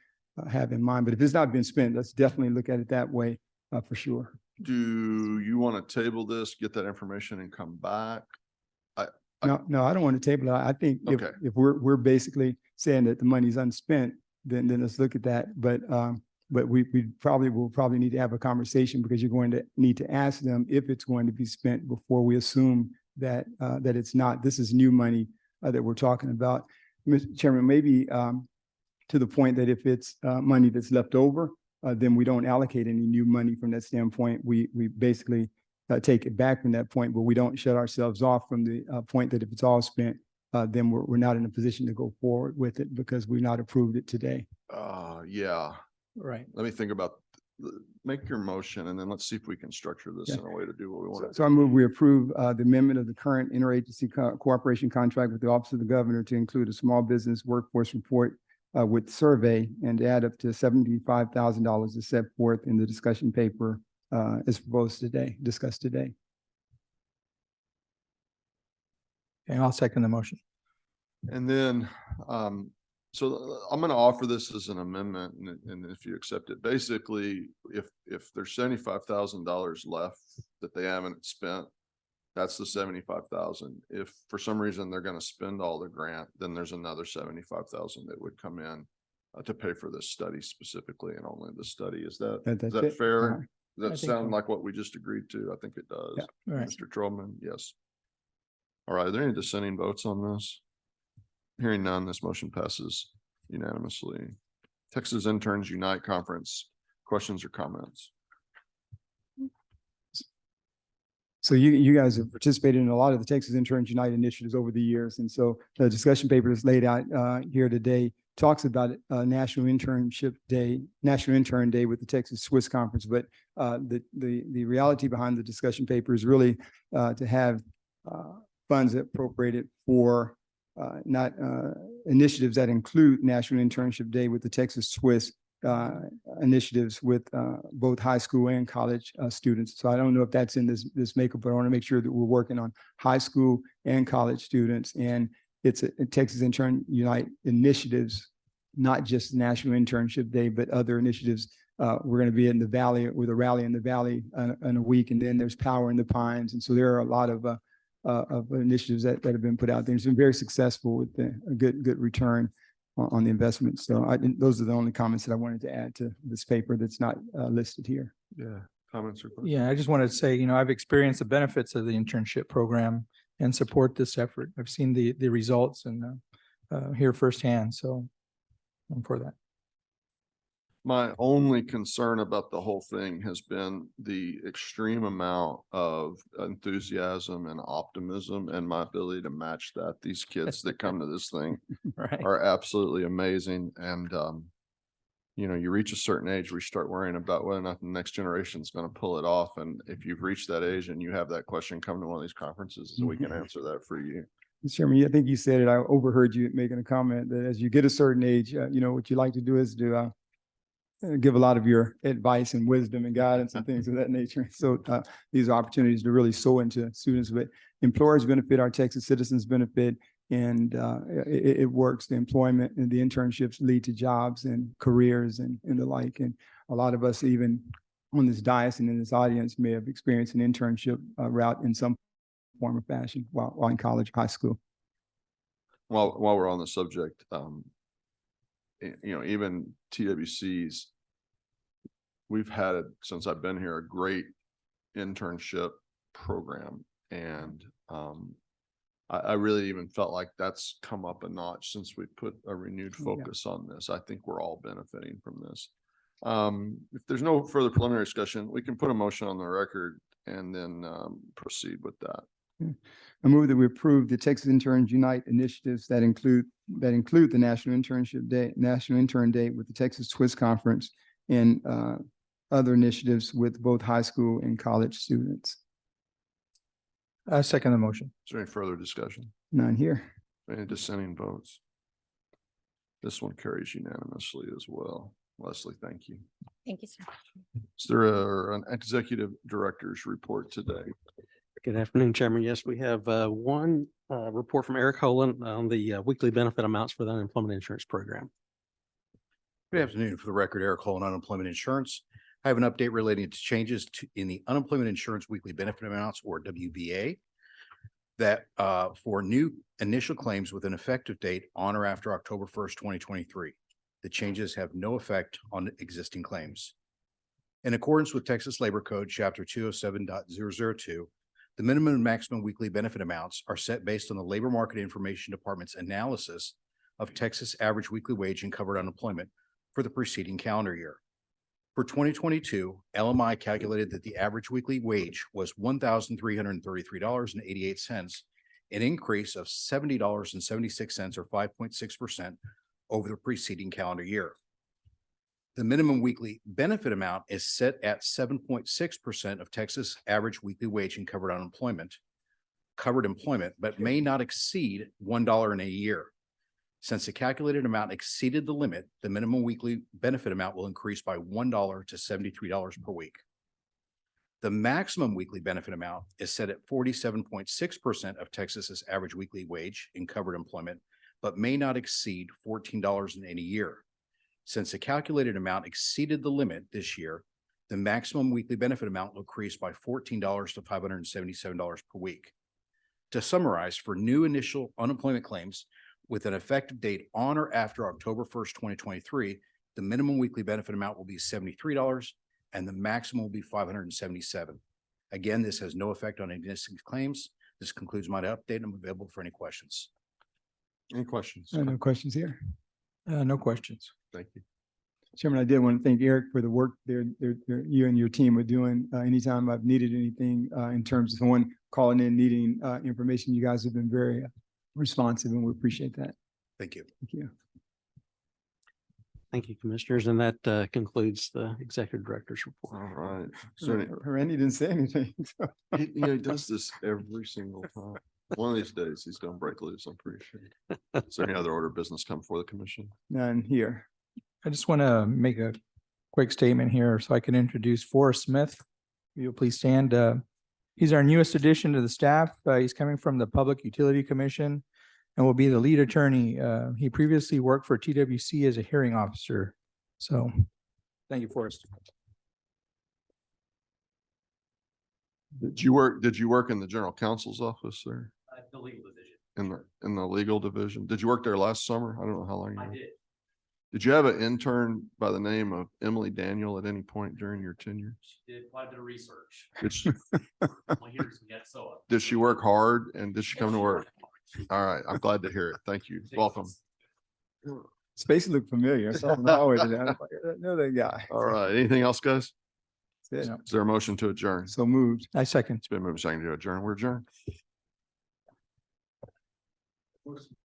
have in mind. But if it's not been spent, let's definitely look at it that way for sure. Do you want to table this, get that information and come back? No, I don't want to table it. I think Okay. if we're basically saying that the money's unspent, then let's look at that. But we will probably need to have a conversation because you're going to need to ask them if it's going to be spent before we assume that it's not. This is new money that we're talking about. Mr. Chairman, maybe to the point that if it's money that's left over, then we don't allocate any new money from that standpoint. We basically take it back from that point, but we don't shut ourselves off from the point that if it's all spent, then we're not in a position to go forward with it because we've not approved it today. Yeah. Right. Let me think about, make your motion and then let's see if we can structure this in a way to do what we want to So I move we approve the amendment of the current interagency cooperation contract with the Office of the Governor to include a small business workforce report with survey and to add up to $75,000 as set forth in the discussion paper as proposed today, discussed today. And I'll second the motion. And then, so I'm going to offer this as an amendment and if you accept it, basically, if there's $75,000 left that they haven't spent, that's the 75,000. If for some reason they're going to spend all the grant, then there's another 75,000 that would come in to pay for this study specifically and only the study. Is that That's fair? it. Does I that think sound so. like what we just agreed to? I think it does. Yeah. Right. Mr. Trollman, yes. All right, are there any dissenting votes on this? Hearing none, this motion passes unanimously. Texas Interns Unite Conference, questions or comments? So you guys have participated in a lot of the Texas Interns Unite initiatives over the years. And so the discussion paper that's laid out here today talks about National Intern Day with the Texas Swiss Conference. But the reality behind the discussion paper is really to have funds appropriated for not initiatives that include National Internship Day with the Texas Swiss initiatives with both high school and college students. So I don't know if that's in this makeup, but I want to make sure that we're working on high school and college students. And it's a Texas Intern Unite initiatives, not just National Internship Day, but other initiatives. We're going to be in the Valley with a rally in the Valley in a week, and then there's Power in the Pines. And so there are a lot of initiatives that have been put out there. It's been very successful with a good return on the investment. So those are the only comments that I wanted to add to this paper that's not listed here. Yeah, comments or questions? Yeah, I just wanted to say, I've experienced the benefits of the internship program and support this effort. I've seen the results and hear firsthand. So I'm for that. My only concern about the whole thing has been the extreme amount of enthusiasm and optimism and my ability to match that. These kids that come to this thing Right. are absolutely amazing. And, you reach a certain age where you start worrying about whether or not the next generation is going to pull it off. And if you've reached that age and you have that question, come to one of these conferences so we can answer that for you. Mr. Chairman, I think you said it. I overheard you making a comment that as you get a certain age, what you like to do is give a lot of your advice and wisdom and guidance and things of that nature. So these are opportunities to really sow into students, but employers benefit, our Texas citizens benefit, and it works. The employment and the internships lead to jobs and careers and the like. And a lot of us, even on this dais and in this audience, may have experienced an internship route in some form or fashion while in college, high school. While we're on the subject, even TWCs, we've had, since I've been here, a great internship program. And I really even felt like that's come up a notch since we put a renewed focus on this. I think we're all benefiting from this. If there's no further preliminary discussion, we can put a motion on the record and then proceed with that. I move that we approve the Texas Interns Unite initiatives that include the National Intern Day with the Texas Swiss Conference and other initiatives with both high school and college students. I second the motion. Is there any further discussion? None here. Any dissenting votes? This one carries unanimously as well. Leslie, thank you. Thank you, sir. Is there an executive director's report today? Good afternoon, Chairman. Yes, we have one report from Eric Holen on the weekly benefit amounts for the unemployment insurance program. Good afternoon. For the record, Eric Hall on unemployment insurance. I have an update relating to changes in the unemployment insurance weekly benefit amounts, or WBA, that for new initial claims with an effective date on or after October 1st, 2023. The changes have no effect on existing claims. In accordance with Texas Labor Code, Chapter 207.002, the minimum and maximum weekly benefit amounts are set based on the Labor Market Information Department's analysis of Texas average weekly wage and covered unemployment for the preceding calendar year. For 2022, LMI calculated that the average weekly wage was $1,333.88, an increase of $70.76 or 5.6% over the preceding calendar year. The minimum weekly benefit amount is set at 7.6% of Texas average weekly wage and covered employment, but may not exceed $1 in a year. Since the calculated amount exceeded the limit, the minimum weekly benefit amount will increase by $1 to $73 per week. The maximum weekly benefit amount is set at 47.6% of Texas's average weekly wage in covered employment, but may not exceed $14 in a year. Since the calculated amount exceeded the limit this year, the maximum weekly benefit amount will increase by $14 to $577 per week. To summarize, for new initial unemployment claims with an effective date on or after October 1st, 2023, the minimum weekly benefit amount will be $73 and the maximum will be $577. Again, this has no effect on existing claims. This concludes my update. I'm available for any questions. Any questions? No questions here. No questions. Thank you. Chairman, I did want to thank Eric for the work you and your team are doing. Anytime I've needed anything in terms of someone calling in, needing information, you guys have been very responsive and we appreciate that. Thank you. Thank you. Thank you, Commissioners. And that concludes the Executive Director's report. All right. So Randy didn't say anything. So. he does this every single time. One of these days, he's going to break loose, I'm pretty sure. Is there any other order of business come before the commission? None here. I just want to make a quick statement here so I can introduce Forrest Smith. You'll please stand. He's our newest addition to the staff. He's coming from the Public Utility Commission and will be the lead attorney. He previously worked for TWC as a hearing officer. So thank you, Forrest. Did you work in the general counsel's office there? The legal division. In the legal division? Did you work there last summer? I don't know how long. I did. Did you have an intern by the name of Emily Daniel at any point during your tenure? She did quite a bit of research. Did she, My ears get so. did she work hard and did she come to work? All right. I'm glad to hear it. Thank you. Welcome. Space looked familiar. I saw him in the hallway today. I was like, I know that guy. All right. Anything else, guys? That's it. Is there a motion to adjourn? So moved. I second. It's been moved second to adjourn. We're adjourned.